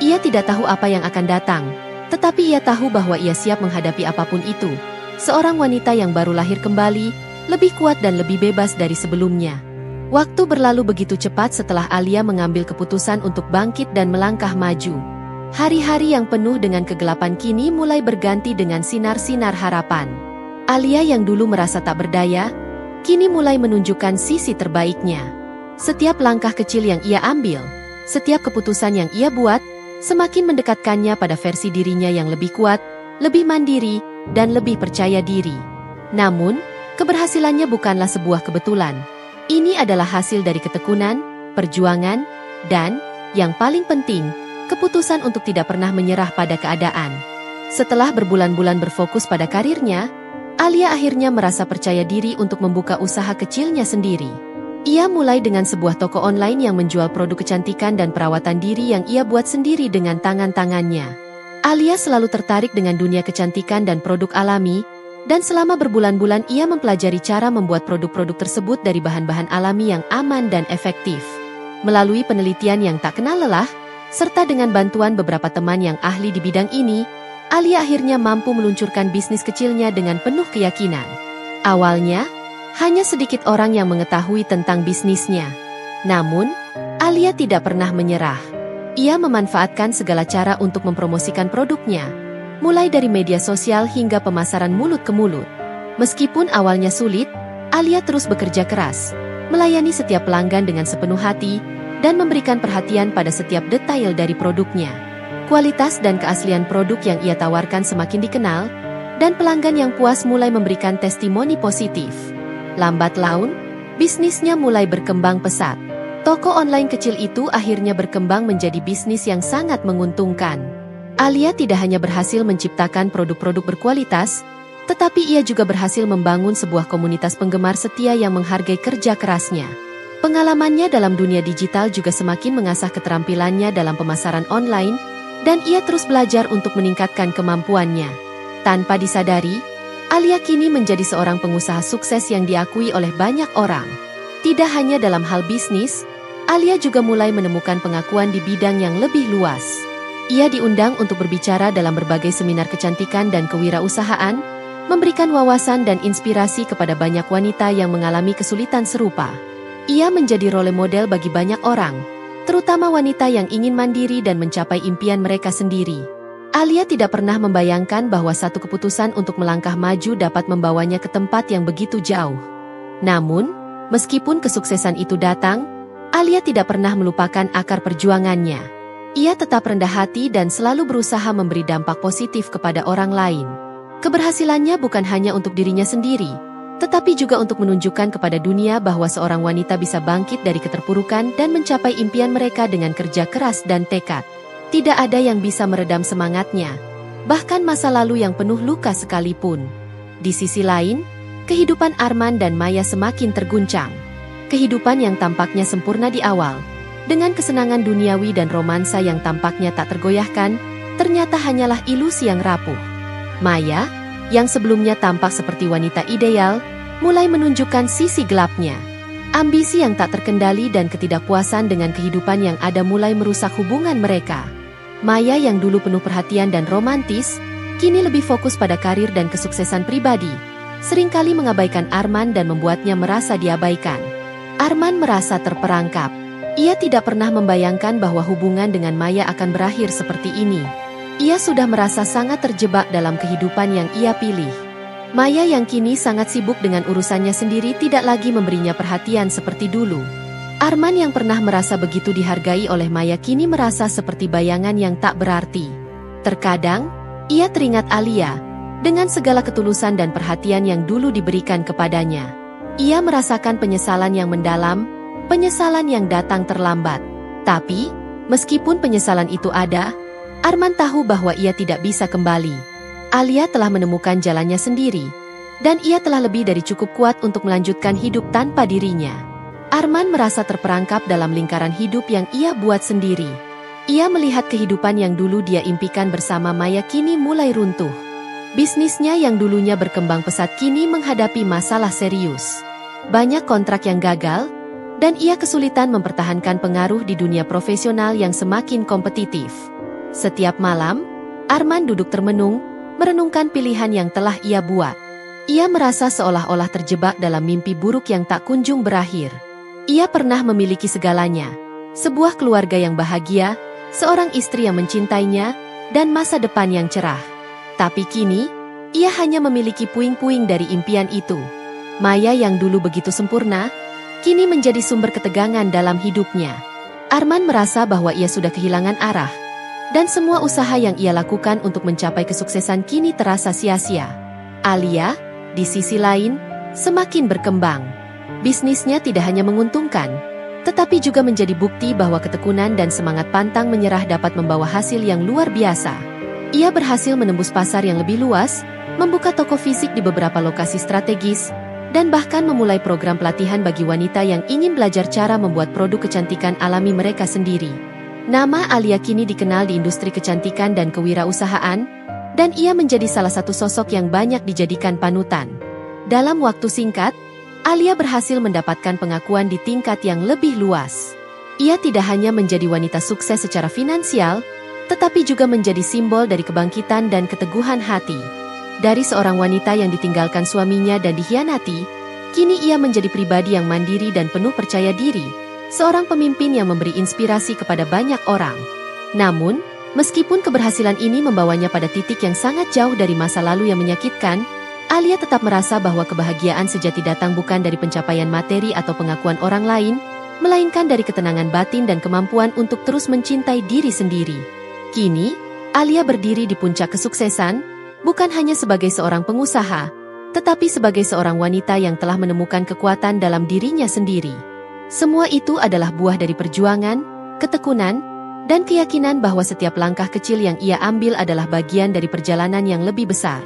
Ia tidak tahu apa yang akan datang, tetapi ia tahu bahwa ia siap menghadapi apapun itu. Seorang wanita yang baru lahir kembali, lebih kuat dan lebih bebas dari sebelumnya. Waktu berlalu begitu cepat setelah Alia mengambil keputusan untuk bangkit dan melangkah maju. Hari-hari yang penuh dengan kegelapan kini mulai berganti dengan sinar-sinar harapan. Alia yang dulu merasa tak berdaya, kini mulai menunjukkan sisi terbaiknya. Setiap langkah kecil yang ia ambil, setiap keputusan yang ia buat, semakin mendekatkannya pada versi dirinya yang lebih kuat, lebih mandiri, dan lebih percaya diri. Namun, Keberhasilannya bukanlah sebuah kebetulan. Ini adalah hasil dari ketekunan, perjuangan, dan, yang paling penting, keputusan untuk tidak pernah menyerah pada keadaan. Setelah berbulan-bulan berfokus pada karirnya, Alia akhirnya merasa percaya diri untuk membuka usaha kecilnya sendiri. Ia mulai dengan sebuah toko online yang menjual produk kecantikan dan perawatan diri yang ia buat sendiri dengan tangan-tangannya. Alia selalu tertarik dengan dunia kecantikan dan produk alami, dan selama berbulan-bulan ia mempelajari cara membuat produk-produk tersebut dari bahan-bahan alami yang aman dan efektif. Melalui penelitian yang tak kenal lelah, serta dengan bantuan beberapa teman yang ahli di bidang ini, Alia akhirnya mampu meluncurkan bisnis kecilnya dengan penuh keyakinan. Awalnya, hanya sedikit orang yang mengetahui tentang bisnisnya. Namun, Alia tidak pernah menyerah. Ia memanfaatkan segala cara untuk mempromosikan produknya, mulai dari media sosial hingga pemasaran mulut ke mulut. Meskipun awalnya sulit, Alia terus bekerja keras, melayani setiap pelanggan dengan sepenuh hati, dan memberikan perhatian pada setiap detail dari produknya. Kualitas dan keaslian produk yang ia tawarkan semakin dikenal, dan pelanggan yang puas mulai memberikan testimoni positif. Lambat laun, bisnisnya mulai berkembang pesat. Toko online kecil itu akhirnya berkembang menjadi bisnis yang sangat menguntungkan. Alia tidak hanya berhasil menciptakan produk-produk berkualitas, tetapi ia juga berhasil membangun sebuah komunitas penggemar setia yang menghargai kerja kerasnya. Pengalamannya dalam dunia digital juga semakin mengasah keterampilannya dalam pemasaran online, dan ia terus belajar untuk meningkatkan kemampuannya. Tanpa disadari, Alia kini menjadi seorang pengusaha sukses yang diakui oleh banyak orang. Tidak hanya dalam hal bisnis, Alia juga mulai menemukan pengakuan di bidang yang lebih luas. Ia diundang untuk berbicara dalam berbagai seminar kecantikan dan kewirausahaan, memberikan wawasan dan inspirasi kepada banyak wanita yang mengalami kesulitan serupa. Ia menjadi role model bagi banyak orang, terutama wanita yang ingin mandiri dan mencapai impian mereka sendiri. Alia tidak pernah membayangkan bahwa satu keputusan untuk melangkah maju dapat membawanya ke tempat yang begitu jauh. Namun, meskipun kesuksesan itu datang, Alia tidak pernah melupakan akar perjuangannya. Ia tetap rendah hati dan selalu berusaha memberi dampak positif kepada orang lain. Keberhasilannya bukan hanya untuk dirinya sendiri, tetapi juga untuk menunjukkan kepada dunia bahwa seorang wanita bisa bangkit dari keterpurukan dan mencapai impian mereka dengan kerja keras dan tekad. Tidak ada yang bisa meredam semangatnya, bahkan masa lalu yang penuh luka sekalipun. Di sisi lain, kehidupan Arman dan Maya semakin terguncang. Kehidupan yang tampaknya sempurna di awal, dengan kesenangan duniawi dan romansa yang tampaknya tak tergoyahkan, ternyata hanyalah ilusi yang rapuh. Maya, yang sebelumnya tampak seperti wanita ideal, mulai menunjukkan sisi gelapnya. Ambisi yang tak terkendali dan ketidakpuasan dengan kehidupan yang ada mulai merusak hubungan mereka. Maya yang dulu penuh perhatian dan romantis, kini lebih fokus pada karir dan kesuksesan pribadi, seringkali mengabaikan Arman dan membuatnya merasa diabaikan. Arman merasa terperangkap. Ia tidak pernah membayangkan bahwa hubungan dengan Maya akan berakhir seperti ini. Ia sudah merasa sangat terjebak dalam kehidupan yang ia pilih. Maya yang kini sangat sibuk dengan urusannya sendiri tidak lagi memberinya perhatian seperti dulu. Arman yang pernah merasa begitu dihargai oleh Maya kini merasa seperti bayangan yang tak berarti. Terkadang, ia teringat Alia, dengan segala ketulusan dan perhatian yang dulu diberikan kepadanya. Ia merasakan penyesalan yang mendalam, penyesalan yang datang terlambat. Tapi, meskipun penyesalan itu ada, Arman tahu bahwa ia tidak bisa kembali. Alia telah menemukan jalannya sendiri, dan ia telah lebih dari cukup kuat untuk melanjutkan hidup tanpa dirinya. Arman merasa terperangkap dalam lingkaran hidup yang ia buat sendiri. Ia melihat kehidupan yang dulu dia impikan bersama Maya kini mulai runtuh. Bisnisnya yang dulunya berkembang pesat kini menghadapi masalah serius. Banyak kontrak yang gagal, dan ia kesulitan mempertahankan pengaruh di dunia profesional yang semakin kompetitif. Setiap malam, Arman duduk termenung, merenungkan pilihan yang telah ia buat. Ia merasa seolah-olah terjebak dalam mimpi buruk yang tak kunjung berakhir. Ia pernah memiliki segalanya, sebuah keluarga yang bahagia, seorang istri yang mencintainya, dan masa depan yang cerah. Tapi kini, ia hanya memiliki puing-puing dari impian itu. Maya yang dulu begitu sempurna, kini menjadi sumber ketegangan dalam hidupnya. Arman merasa bahwa ia sudah kehilangan arah, dan semua usaha yang ia lakukan untuk mencapai kesuksesan kini terasa sia-sia. Alia, di sisi lain, semakin berkembang. Bisnisnya tidak hanya menguntungkan, tetapi juga menjadi bukti bahwa ketekunan dan semangat pantang menyerah dapat membawa hasil yang luar biasa. Ia berhasil menembus pasar yang lebih luas, membuka toko fisik di beberapa lokasi strategis, dan bahkan memulai program pelatihan bagi wanita yang ingin belajar cara membuat produk kecantikan alami mereka sendiri. Nama Alia kini dikenal di industri kecantikan dan kewirausahaan, dan ia menjadi salah satu sosok yang banyak dijadikan panutan. Dalam waktu singkat, Alia berhasil mendapatkan pengakuan di tingkat yang lebih luas. Ia tidak hanya menjadi wanita sukses secara finansial, tetapi juga menjadi simbol dari kebangkitan dan keteguhan hati. Dari seorang wanita yang ditinggalkan suaminya dan dikhianati, kini ia menjadi pribadi yang mandiri dan penuh percaya diri, seorang pemimpin yang memberi inspirasi kepada banyak orang. Namun, meskipun keberhasilan ini membawanya pada titik yang sangat jauh dari masa lalu yang menyakitkan, Alia tetap merasa bahwa kebahagiaan sejati datang bukan dari pencapaian materi atau pengakuan orang lain, melainkan dari ketenangan batin dan kemampuan untuk terus mencintai diri sendiri. Kini, Alia berdiri di puncak kesuksesan, bukan hanya sebagai seorang pengusaha, tetapi sebagai seorang wanita yang telah menemukan kekuatan dalam dirinya sendiri. Semua itu adalah buah dari perjuangan, ketekunan, dan keyakinan bahwa setiap langkah kecil yang ia ambil adalah bagian dari perjalanan yang lebih besar.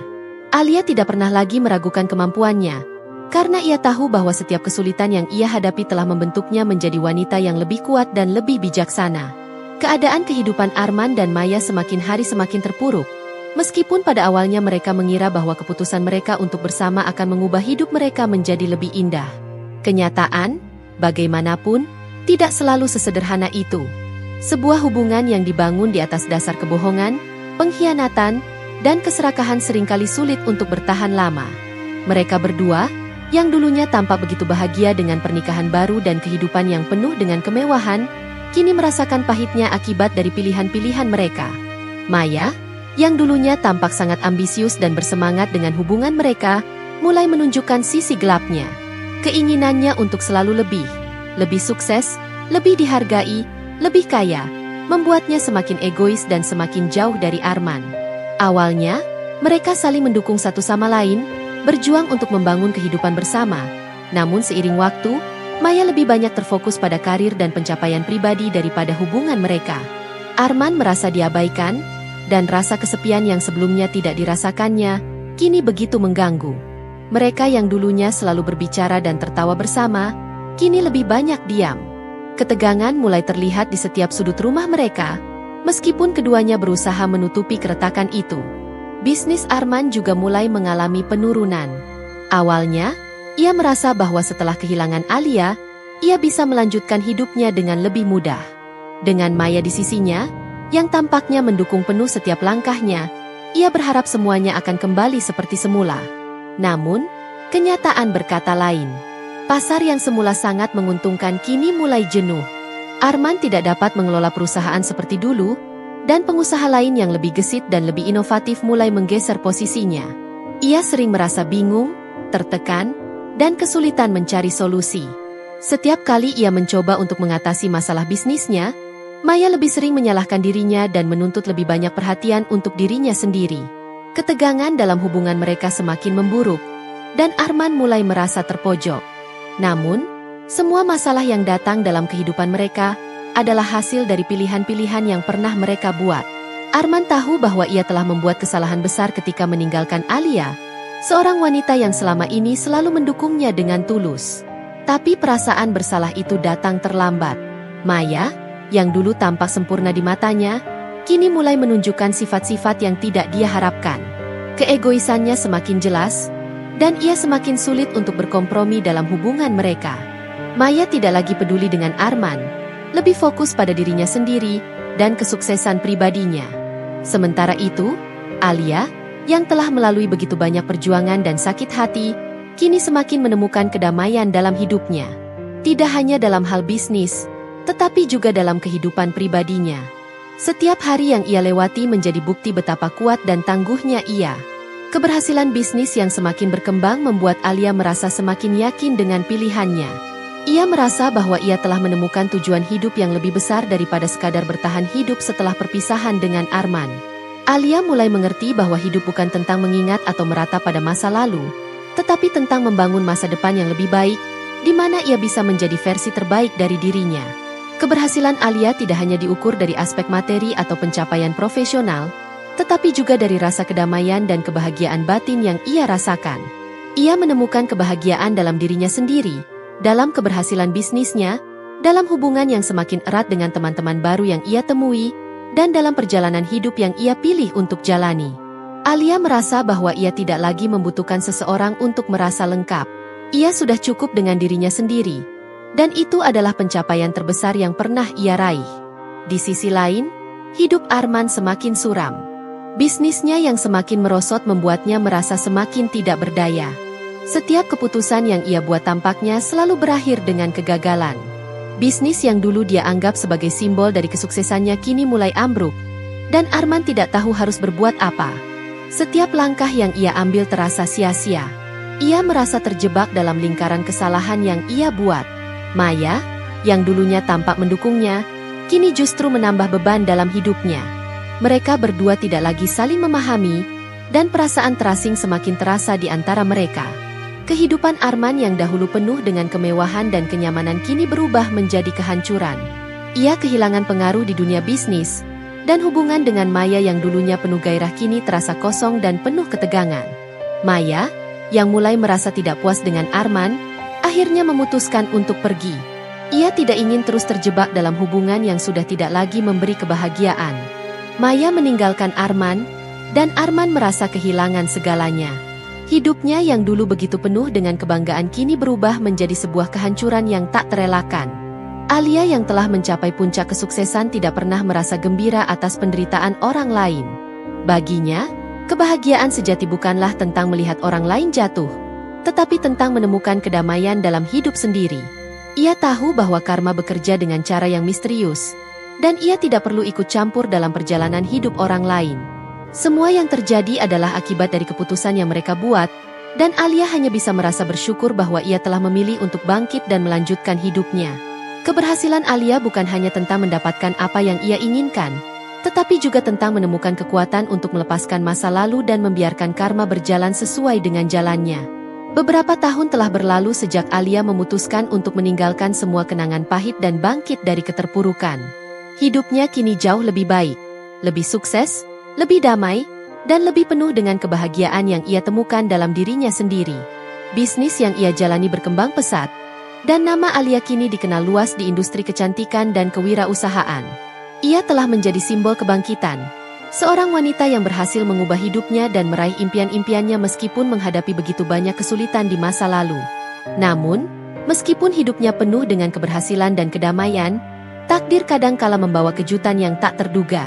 Alia tidak pernah lagi meragukan kemampuannya, karena ia tahu bahwa setiap kesulitan yang ia hadapi telah membentuknya menjadi wanita yang lebih kuat dan lebih bijaksana. Keadaan kehidupan Arman dan Maya semakin hari semakin terpuruk, meskipun pada awalnya mereka mengira bahwa keputusan mereka untuk bersama akan mengubah hidup mereka menjadi lebih indah. Kenyataan, bagaimanapun, tidak selalu sesederhana itu. Sebuah hubungan yang dibangun di atas dasar kebohongan, pengkhianatan, dan keserakahan seringkali sulit untuk bertahan lama. Mereka berdua, yang dulunya tampak begitu bahagia dengan pernikahan baru dan kehidupan yang penuh dengan kemewahan, kini merasakan pahitnya akibat dari pilihan-pilihan mereka. Maya, yang dulunya tampak sangat ambisius dan bersemangat dengan hubungan mereka, mulai menunjukkan sisi gelapnya. Keinginannya untuk selalu lebih sukses, lebih dihargai, lebih kaya, membuatnya semakin egois dan semakin jauh dari Arman. Awalnya, mereka saling mendukung satu sama lain, berjuang untuk membangun kehidupan bersama. Namun seiring waktu, Maya lebih banyak terfokus pada karir dan pencapaian pribadi daripada hubungan mereka. Arman merasa diabaikan, dan rasa kesepian yang sebelumnya tidak dirasakannya, kini begitu mengganggu. Mereka yang dulunya selalu berbicara dan tertawa bersama, kini lebih banyak diam. Ketegangan mulai terlihat di setiap sudut rumah mereka, meskipun keduanya berusaha menutupi keretakan itu. Bisnis Arman juga mulai mengalami penurunan. Awalnya, ia merasa bahwa setelah kehilangan Alia, ia bisa melanjutkan hidupnya dengan lebih mudah. Dengan Maya di sisinya, yang tampaknya mendukung penuh setiap langkahnya, ia berharap semuanya akan kembali seperti semula. Namun, kenyataan berkata lain. Pasar yang semula sangat menguntungkan kini mulai jenuh. Arman tidak dapat mengelola perusahaan seperti dulu, dan pengusaha lain yang lebih gesit dan lebih inovatif mulai menggeser posisinya. Ia sering merasa bingung, tertekan, dan kesulitan mencari solusi. Setiap kali ia mencoba untuk mengatasi masalah bisnisnya, Maya lebih sering menyalahkan dirinya dan menuntut lebih banyak perhatian untuk dirinya sendiri. Ketegangan dalam hubungan mereka semakin memburuk, dan Arman mulai merasa terpojok. Namun, semua masalah yang datang dalam kehidupan mereka adalah hasil dari pilihan-pilihan yang pernah mereka buat. Arman tahu bahwa ia telah membuat kesalahan besar ketika meninggalkan Alia, seorang wanita yang selama ini selalu mendukungnya dengan tulus. Tapi perasaan bersalah itu datang terlambat. Maya, yang dulu tampak sempurna di matanya, kini mulai menunjukkan sifat-sifat yang tidak dia harapkan. Keegoisannya semakin jelas, dan ia semakin sulit untuk berkompromi dalam hubungan mereka. Maya tidak lagi peduli dengan Arman, lebih fokus pada dirinya sendiri dan kesuksesan pribadinya. Sementara itu, Alia, yang telah melalui begitu banyak perjuangan dan sakit hati, kini semakin menemukan kedamaian dalam hidupnya. Tidak hanya dalam hal bisnis, tetapi juga dalam kehidupan pribadinya. Setiap hari yang ia lewati menjadi bukti betapa kuat dan tangguhnya ia. Keberhasilan bisnis yang semakin berkembang membuat Alia merasa semakin yakin dengan pilihannya. Ia merasa bahwa ia telah menemukan tujuan hidup yang lebih besar daripada sekadar bertahan hidup setelah perpisahan dengan Arman. Alia mulai mengerti bahwa hidup bukan tentang mengingat atau meratap pada masa lalu, tetapi tentang membangun masa depan yang lebih baik, di mana ia bisa menjadi versi terbaik dari dirinya. Keberhasilan Alia tidak hanya diukur dari aspek materi atau pencapaian profesional, tetapi juga dari rasa kedamaian dan kebahagiaan batin yang ia rasakan. Ia menemukan kebahagiaan dalam dirinya sendiri, dalam keberhasilan bisnisnya, dalam hubungan yang semakin erat dengan teman-teman baru yang ia temui, dan dalam perjalanan hidup yang ia pilih untuk jalani. Alia merasa bahwa ia tidak lagi membutuhkan seseorang untuk merasa lengkap. Ia sudah cukup dengan dirinya sendiri, dan itu adalah pencapaian terbesar yang pernah ia raih. Di sisi lain, hidup Arman semakin suram. Bisnisnya yang semakin merosot membuatnya merasa semakin tidak berdaya. Setiap keputusan yang ia buat tampaknya selalu berakhir dengan kegagalan. Bisnis yang dulu dia anggap sebagai simbol dari kesuksesannya kini mulai ambruk, dan Arman tidak tahu harus berbuat apa. Setiap langkah yang ia ambil terasa sia-sia. Ia merasa terjebak dalam lingkaran kesalahan yang ia buat. Maya, yang dulunya tampak mendukungnya, kini justru menambah beban dalam hidupnya. Mereka berdua tidak lagi saling memahami, dan perasaan terasing semakin terasa di antara mereka. Kehidupan Arman yang dahulu penuh dengan kemewahan dan kenyamanan kini berubah menjadi kehancuran. Ia kehilangan pengaruh di dunia bisnis, dan hubungan dengan Maya yang dulunya penuh gairah kini terasa kosong dan penuh ketegangan. Maya, yang mulai merasa tidak puas dengan Arman, akhirnya memutuskan untuk pergi. Ia tidak ingin terus terjebak dalam hubungan yang sudah tidak lagi memberi kebahagiaan. Maya meninggalkan Arman, dan Arman merasa kehilangan segalanya. Hidupnya yang dulu begitu penuh dengan kebanggaan kini berubah menjadi sebuah kehancuran yang tak terelakkan. Alia yang telah mencapai puncak kesuksesan tidak pernah merasa gembira atas penderitaan orang lain. Baginya, kebahagiaan sejati bukanlah tentang melihat orang lain jatuh, tetapi tentang menemukan kedamaian dalam hidup sendiri. Ia tahu bahwa karma bekerja dengan cara yang misterius, dan ia tidak perlu ikut campur dalam perjalanan hidup orang lain. Semua yang terjadi adalah akibat dari keputusan yang mereka buat, dan Alia hanya bisa merasa bersyukur bahwa ia telah memilih untuk bangkit dan melanjutkan hidupnya. Keberhasilan Alia bukan hanya tentang mendapatkan apa yang ia inginkan, tetapi juga tentang menemukan kekuatan untuk melepaskan masa lalu dan membiarkan karma berjalan sesuai dengan jalannya. Beberapa tahun telah berlalu sejak Alia memutuskan untuk meninggalkan semua kenangan pahit dan bangkit dari keterpurukan. Hidupnya kini jauh lebih baik, lebih sukses, lebih damai, dan lebih penuh dengan kebahagiaan yang ia temukan dalam dirinya sendiri. Bisnis yang ia jalani berkembang pesat, dan nama Alia kini dikenal luas di industri kecantikan dan kewirausahaan. Ia telah menjadi simbol kebangkitan, seorang wanita yang berhasil mengubah hidupnya dan meraih impian-impiannya meskipun menghadapi begitu banyak kesulitan di masa lalu. Namun, meskipun hidupnya penuh dengan keberhasilan dan kedamaian, takdir kadang kala membawa kejutan yang tak terduga.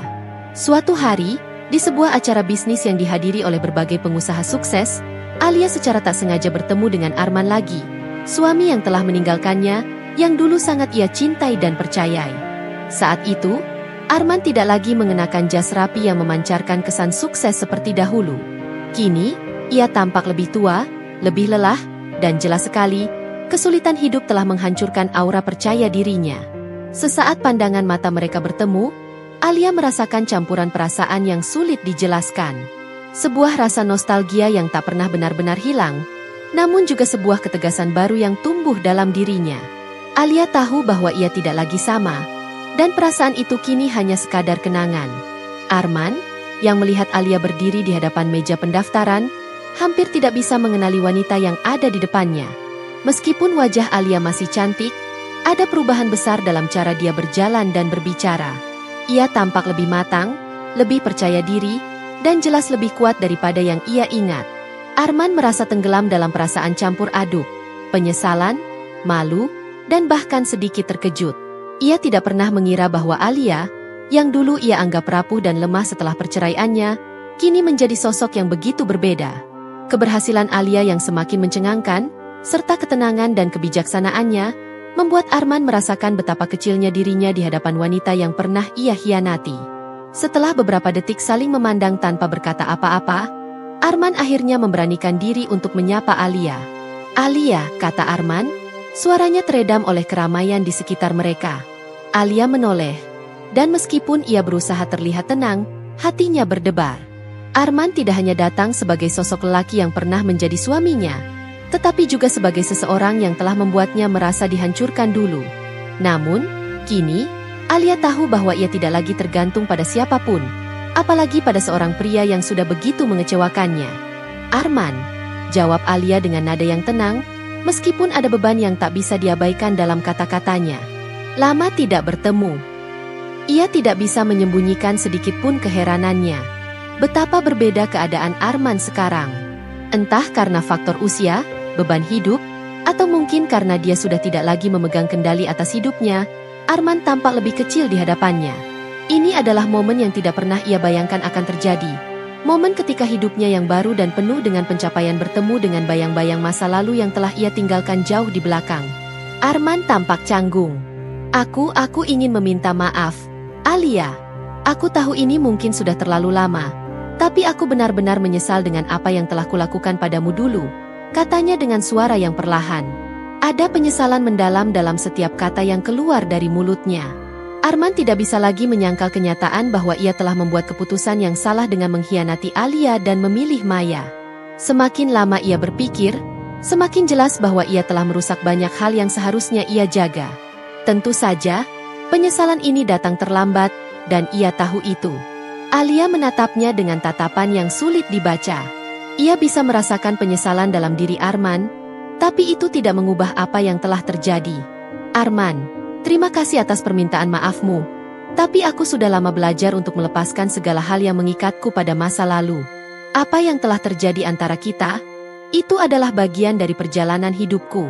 Suatu hari, di sebuah acara bisnis yang dihadiri oleh berbagai pengusaha sukses, Alia secara tak sengaja bertemu dengan Arman lagi, suami yang telah meninggalkannya, yang dulu sangat ia cintai dan percayai. Saat itu, Arman tidak lagi mengenakan jas rapi yang memancarkan kesan sukses seperti dahulu. Kini, ia tampak lebih tua, lebih lelah, dan jelas sekali, kesulitan hidup telah menghancurkan aura percaya dirinya. Sesaat pandangan mata mereka bertemu, Alia merasakan campuran perasaan yang sulit dijelaskan. Sebuah rasa nostalgia yang tak pernah benar-benar hilang, namun juga sebuah ketegasan baru yang tumbuh dalam dirinya. Alia tahu bahwa ia tidak lagi sama, dan perasaan itu kini hanya sekadar kenangan. Arman, yang melihat Alia berdiri di hadapan meja pendaftaran, hampir tidak bisa mengenali wanita yang ada di depannya. Meskipun wajah Alia masih cantik, ada perubahan besar dalam cara dia berjalan dan berbicara. Ia tampak lebih matang, lebih percaya diri, dan jelas lebih kuat daripada yang ia ingat. Arman merasa tenggelam dalam perasaan campur aduk, penyesalan, malu, dan bahkan sedikit terkejut. Ia tidak pernah mengira bahwa Alia, yang dulu ia anggap rapuh dan lemah setelah perceraiannya, kini menjadi sosok yang begitu berbeda. Keberhasilan Alia yang semakin mencengangkan, serta ketenangan dan kebijaksanaannya, membuat Arman merasakan betapa kecilnya dirinya di hadapan wanita yang pernah ia hianati. Setelah beberapa detik saling memandang tanpa berkata apa-apa, Arman akhirnya memberanikan diri untuk menyapa Alia. "Alia," kata Arman, suaranya teredam oleh keramaian di sekitar mereka. Alia menoleh, dan meskipun ia berusaha terlihat tenang, hatinya berdebar. Arman tidak hanya datang sebagai sosok lelaki yang pernah menjadi suaminya, tetapi juga sebagai seseorang yang telah membuatnya merasa dihancurkan dulu. Namun, kini, Alia tahu bahwa ia tidak lagi tergantung pada siapapun, apalagi pada seorang pria yang sudah begitu mengecewakannya. "Arman," jawab Alia dengan nada yang tenang, meskipun ada beban yang tak bisa diabaikan dalam kata-katanya. Lama tidak bertemu. Ia tidak bisa menyembunyikan sedikit pun keheranannya. Betapa berbeda keadaan Arman sekarang. Entah karena faktor usia, beban hidup, atau mungkin karena dia sudah tidak lagi memegang kendali atas hidupnya, Arman tampak lebih kecil di hadapannya. Ini adalah momen yang tidak pernah ia bayangkan akan terjadi. Momen ketika hidupnya yang baru dan penuh dengan pencapaian bertemu dengan bayang-bayang masa lalu yang telah ia tinggalkan jauh di belakang. Arman tampak canggung. Aku ingin meminta maaf, Alia. Aku tahu ini mungkin sudah terlalu lama, tapi aku benar-benar menyesal dengan apa yang telah kulakukan padamu dulu," katanya dengan suara yang perlahan. Ada penyesalan mendalam dalam setiap kata yang keluar dari mulutnya. Arman tidak bisa lagi menyangkal kenyataan bahwa ia telah membuat keputusan yang salah dengan mengkhianati Alia dan memilih Maya. Semakin lama ia berpikir, semakin jelas bahwa ia telah merusak banyak hal yang seharusnya ia jaga. Tentu saja, penyesalan ini datang terlambat, dan ia tahu itu. Alia menatapnya dengan tatapan yang sulit dibaca. Ia bisa merasakan penyesalan dalam diri Arman, tapi itu tidak mengubah apa yang telah terjadi. "Arman, terima kasih atas permintaan maafmu, tapi aku sudah lama belajar untuk melepaskan segala hal yang mengikatku pada masa lalu. Apa yang telah terjadi antara kita, itu adalah bagian dari perjalanan hidupku.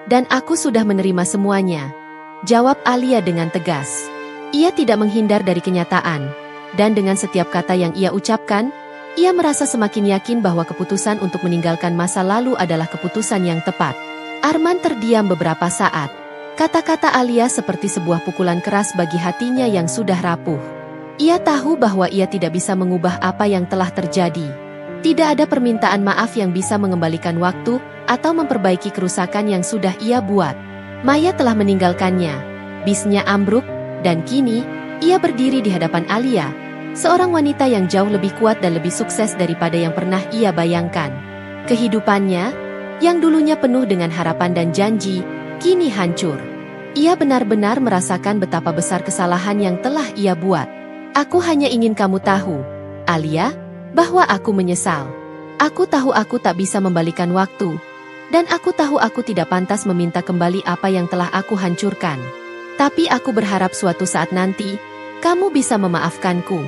Dan aku sudah menerima semuanya," jawab Alia dengan tegas. Ia tidak menghindar dari kenyataan, dan dengan setiap kata yang ia ucapkan, ia merasa semakin yakin bahwa keputusan untuk meninggalkan masa lalu adalah keputusan yang tepat. Arman terdiam beberapa saat. Kata-kata Alia seperti sebuah pukulan keras bagi hatinya yang sudah rapuh. Ia tahu bahwa ia tidak bisa mengubah apa yang telah terjadi. Tidak ada permintaan maaf yang bisa mengembalikan waktu atau memperbaiki kerusakan yang sudah ia buat. Maya telah meninggalkannya, bisnya ambruk, dan kini, ia berdiri di hadapan Alia, seorang wanita yang jauh lebih kuat dan lebih sukses daripada yang pernah ia bayangkan. Kehidupannya, yang dulunya penuh dengan harapan dan janji, kini hancur. Ia benar-benar merasakan betapa besar kesalahan yang telah ia buat. "Aku hanya ingin kamu tahu, Alia, bahwa aku menyesal. Aku tahu aku tak bisa membalikan waktu, dan aku tahu aku tidak pantas meminta kembali apa yang telah aku hancurkan. Tapi aku berharap suatu saat nanti, kamu bisa memaafkanku.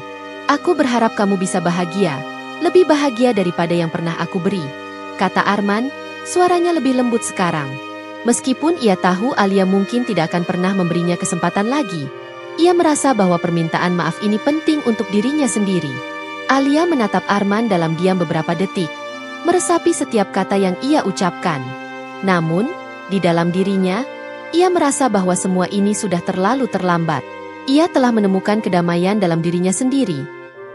Aku berharap kamu bisa bahagia, lebih bahagia daripada yang pernah aku beri," kata Arman, suaranya lebih lembut sekarang. Meskipun ia tahu Alia mungkin tidak akan pernah memberinya kesempatan lagi, ia merasa bahwa permintaan maaf ini penting untuk dirinya sendiri. Alia menatap Arman dalam diam beberapa detik, meresapi setiap kata yang ia ucapkan. Namun, di dalam dirinya, ia merasa bahwa semua ini sudah terlalu terlambat. Ia telah menemukan kedamaian dalam dirinya sendiri,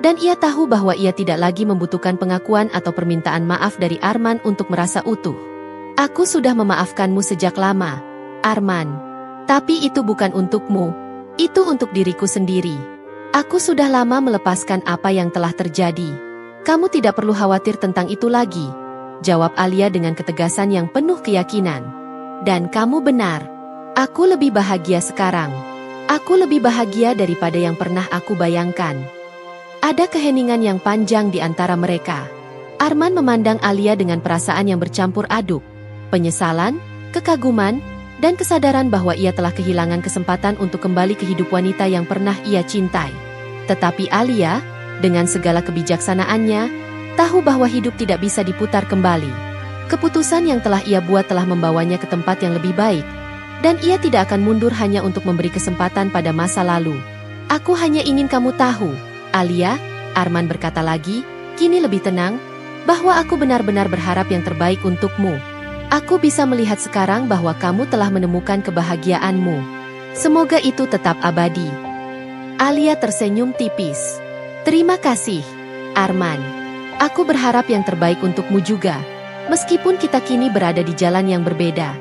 dan ia tahu bahwa ia tidak lagi membutuhkan pengakuan atau permintaan maaf dari Arman untuk merasa utuh. "Aku sudah memaafkanmu sejak lama, Arman. Tapi itu bukan untukmu, itu untuk diriku sendiri. Aku sudah lama melepaskan apa yang telah terjadi. Kamu tidak perlu khawatir tentang itu lagi," jawab Alia dengan ketegasan yang penuh keyakinan. "Dan kamu benar. Aku lebih bahagia sekarang. Aku lebih bahagia daripada yang pernah aku bayangkan." Ada keheningan yang panjang di antara mereka. Arman memandang Alia dengan perasaan yang bercampur aduk. Penyesalan, kekaguman, dan kesadaran bahwa ia telah kehilangan kesempatan untuk kembali ke hidup wanita yang pernah ia cintai. Tetapi Alia, dengan segala kebijaksanaannya, tahu bahwa hidup tidak bisa diputar kembali. Keputusan yang telah ia buat telah membawanya ke tempat yang lebih baik, dan ia tidak akan mundur hanya untuk memberi kesempatan pada masa lalu. "Aku hanya ingin kamu tahu, Alia," Arman berkata lagi, kini lebih tenang, "bahwa aku benar-benar berharap yang terbaik untukmu. Aku bisa melihat sekarang bahwa kamu telah menemukan kebahagiaanmu. Semoga itu tetap abadi." Alia tersenyum tipis. "Terima kasih, Arman. Aku berharap yang terbaik untukmu juga, meskipun kita kini berada di jalan yang berbeda."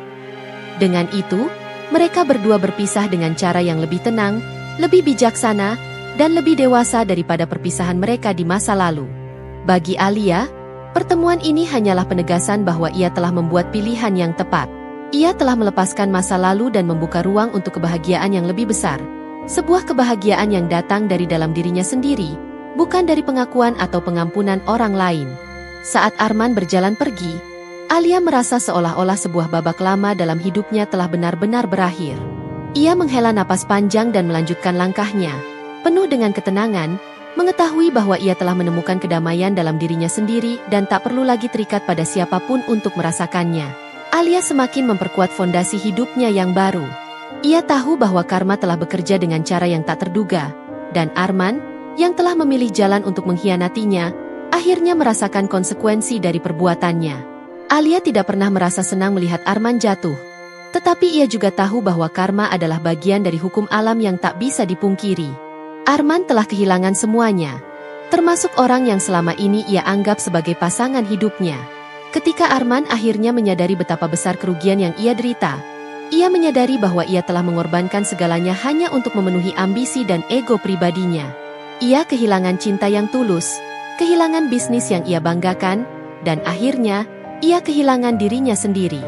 Dengan itu, mereka berdua berpisah dengan cara yang lebih tenang, lebih bijaksana, dan lebih dewasa daripada perpisahan mereka di masa lalu. Bagi Alia, Pertemuan ini hanyalah penegasan bahwa ia telah membuat pilihan yang tepat. Ia telah melepaskan masa lalu dan membuka ruang untuk kebahagiaan yang lebih besar. Sebuah kebahagiaan yang datang dari dalam dirinya sendiri, bukan dari pengakuan atau pengampunan orang lain. Saat Arman berjalan pergi, Alia merasa seolah-olah sebuah babak lama dalam hidupnya telah benar-benar berakhir. Ia menghela napas panjang dan melanjutkan langkahnya, penuh dengan ketenangan, mengetahui bahwa ia telah menemukan kedamaian dalam dirinya sendiri dan tak perlu lagi terikat pada siapapun untuk merasakannya. Alia semakin memperkuat fondasi hidupnya yang baru. Ia tahu bahwa karma telah bekerja dengan cara yang tak terduga, dan Arman, yang telah memilih jalan untuk mengkhianatinya, akhirnya merasakan konsekuensi dari perbuatannya. Alia tidak pernah merasa senang melihat Arman jatuh, tetapi ia juga tahu bahwa karma adalah bagian dari hukum alam yang tak bisa dipungkiri. Arman telah kehilangan semuanya, termasuk orang yang selama ini ia anggap sebagai pasangan hidupnya. Ketika Arman akhirnya menyadari betapa besar kerugian yang ia derita, ia menyadari bahwa ia telah mengorbankan segalanya hanya untuk memenuhi ambisi dan ego pribadinya. Ia kehilangan cinta yang tulus, kehilangan bisnis yang ia banggakan, dan akhirnya, ia kehilangan dirinya sendiri.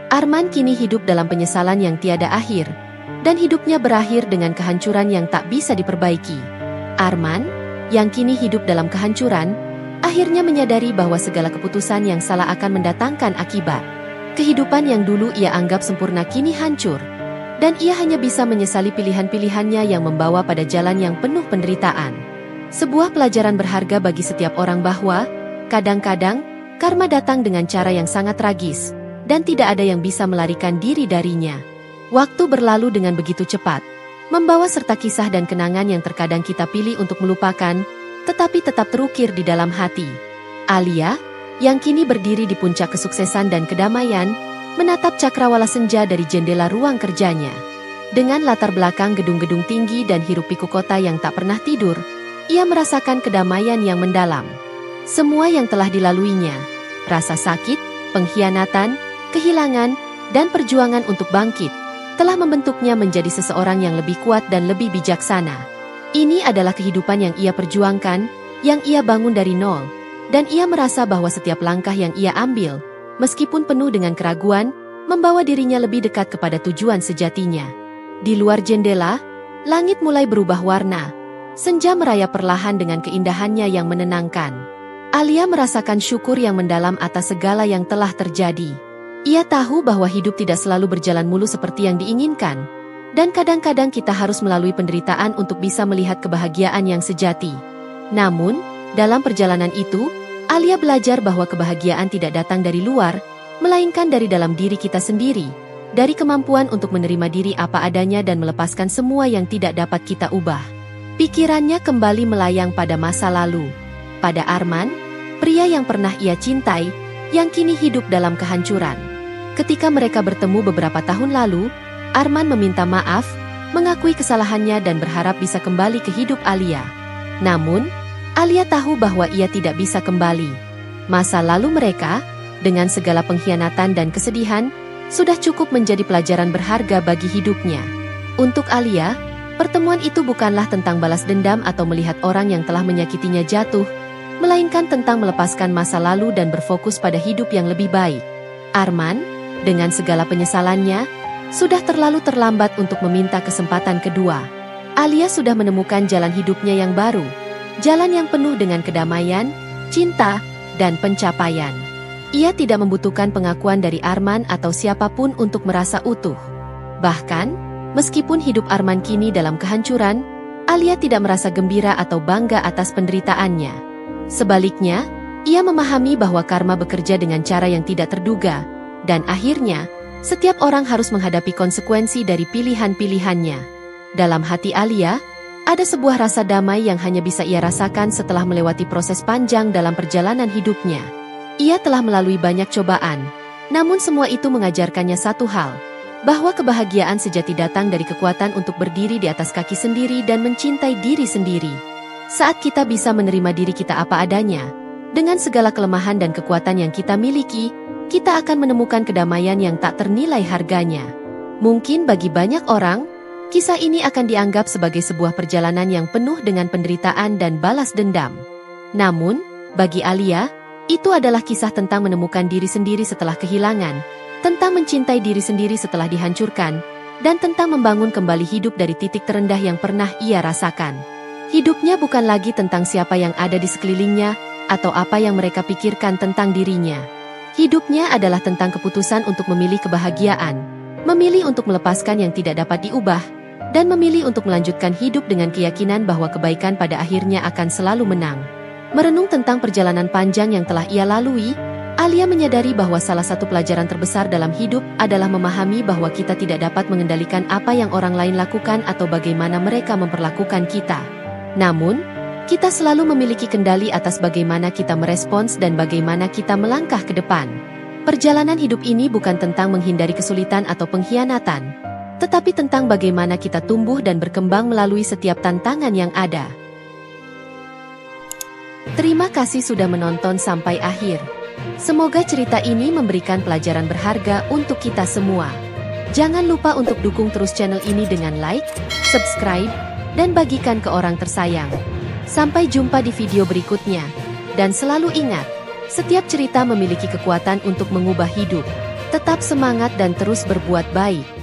Arman kini hidup dalam penyesalan yang tiada akhir, dan hidupnya berakhir dengan kehancuran yang tak bisa diperbaiki. Arman, yang kini hidup dalam kehancuran, akhirnya menyadari bahwa segala keputusan yang salah akan mendatangkan akibat. Kehidupan yang dulu ia anggap sempurna kini hancur, dan ia hanya bisa menyesali pilihan-pilihannya yang membawa pada jalan yang penuh penderitaan. Sebuah pelajaran berharga bagi setiap orang bahwa, kadang-kadang, karma datang dengan cara yang sangat tragis, dan tidak ada yang bisa melarikan diri darinya. Waktu berlalu dengan begitu cepat, membawa serta kisah dan kenangan yang terkadang kita pilih untuk melupakan, tetapi tetap terukir di dalam hati. Alia, yang kini berdiri di puncak kesuksesan dan kedamaian, menatap cakrawala senja dari jendela ruang kerjanya. Dengan latar belakang gedung-gedung tinggi dan hiruk-pikuk kota yang tak pernah tidur, ia merasakan kedamaian yang mendalam. Semua yang telah dilaluinya, rasa sakit, pengkhianatan, kehilangan, dan perjuangan untuk bangkit, telah membentuknya menjadi seseorang yang lebih kuat dan lebih bijaksana. Ini adalah kehidupan yang ia perjuangkan, yang ia bangun dari nol, dan ia merasa bahwa setiap langkah yang ia ambil, meskipun penuh dengan keraguan, membawa dirinya lebih dekat kepada tujuan sejatinya. Di luar jendela, langit mulai berubah warna. Senja merayap perlahan dengan keindahannya yang menenangkan. Alia merasakan syukur yang mendalam atas segala yang telah terjadi. Ia tahu bahwa hidup tidak selalu berjalan mulus seperti yang diinginkan, dan kadang-kadang kita harus melalui penderitaan untuk bisa melihat kebahagiaan yang sejati. Namun, dalam perjalanan itu, Alia belajar bahwa kebahagiaan tidak datang dari luar, melainkan dari dalam diri kita sendiri, dari kemampuan untuk menerima diri apa adanya dan melepaskan semua yang tidak dapat kita ubah. Pikirannya kembali melayang pada masa lalu, pada Arman, pria yang pernah ia cintai, yang kini hidup dalam kehancuran. Ketika mereka bertemu beberapa tahun lalu, Arman meminta maaf, mengakui kesalahannya dan berharap bisa kembali ke hidup Alia. Namun, Alia tahu bahwa ia tidak bisa kembali. Masa lalu mereka, dengan segala pengkhianatan dan kesedihan, sudah cukup menjadi pelajaran berharga bagi hidupnya. Untuk Alia, pertemuan itu bukanlah tentang balas dendam atau melihat orang yang telah menyakitinya jatuh, melainkan tentang melepaskan masa lalu dan berfokus pada hidup yang lebih baik. Arman, dengan segala penyesalannya, sudah terlalu terlambat untuk meminta kesempatan kedua. Alia sudah menemukan jalan hidupnya yang baru, jalan yang penuh dengan kedamaian, cinta, dan pencapaian. Ia tidak membutuhkan pengakuan dari Arman atau siapapun untuk merasa utuh. Bahkan, meskipun hidup Arman kini dalam kehancuran, Alia tidak merasa gembira atau bangga atas penderitaannya. Sebaliknya, ia memahami bahwa karma bekerja dengan cara yang tidak terduga, dan akhirnya, setiap orang harus menghadapi konsekuensi dari pilihan-pilihannya. Dalam hati Alia, ada sebuah rasa damai yang hanya bisa ia rasakan setelah melewati proses panjang dalam perjalanan hidupnya. Ia telah melalui banyak cobaan, namun semua itu mengajarkannya satu hal, bahwa kebahagiaan sejati datang dari kekuatan untuk berdiri di atas kaki sendiri dan mencintai diri sendiri. Saat kita bisa menerima diri kita apa adanya, dengan segala kelemahan dan kekuatan yang kita miliki, kita akan menemukan kedamaian yang tak ternilai harganya. Mungkin bagi banyak orang, kisah ini akan dianggap sebagai sebuah perjalanan yang penuh dengan penderitaan dan balas dendam. Namun, bagi Alia, Itu adalah kisah tentang menemukan diri sendiri setelah kehilangan, tentang mencintai diri sendiri setelah dihancurkan, dan tentang membangun kembali hidup dari titik terendah yang pernah ia rasakan. Hidupnya bukan lagi tentang siapa yang ada di sekelilingnya, atau apa yang mereka pikirkan tentang dirinya. Hidupnya adalah tentang keputusan untuk memilih kebahagiaan, memilih untuk melepaskan yang tidak dapat diubah, dan memilih untuk melanjutkan hidup dengan keyakinan bahwa kebaikan pada akhirnya akan selalu menang. Merenung tentang perjalanan panjang yang telah ia lalui, Alia menyadari bahwa salah satu pelajaran terbesar dalam hidup adalah memahami bahwa kita tidak dapat mengendalikan apa yang orang lain lakukan atau bagaimana mereka memperlakukan kita. Namun, kita selalu memiliki kendali atas bagaimana kita merespons dan bagaimana kita melangkah ke depan. Perjalanan hidup ini bukan tentang menghindari kesulitan atau pengkhianatan, tetapi tentang bagaimana kita tumbuh dan berkembang melalui setiap tantangan yang ada. Terima kasih sudah menonton sampai akhir. Semoga cerita ini memberikan pelajaran berharga untuk kita semua. Jangan lupa untuk dukung terus channel ini dengan like, subscribe, dan bagikan ke orang tersayang. Sampai jumpa di video berikutnya. Dan selalu ingat, setiap cerita memiliki kekuatan untuk mengubah hidup. Tetap semangat dan terus berbuat baik.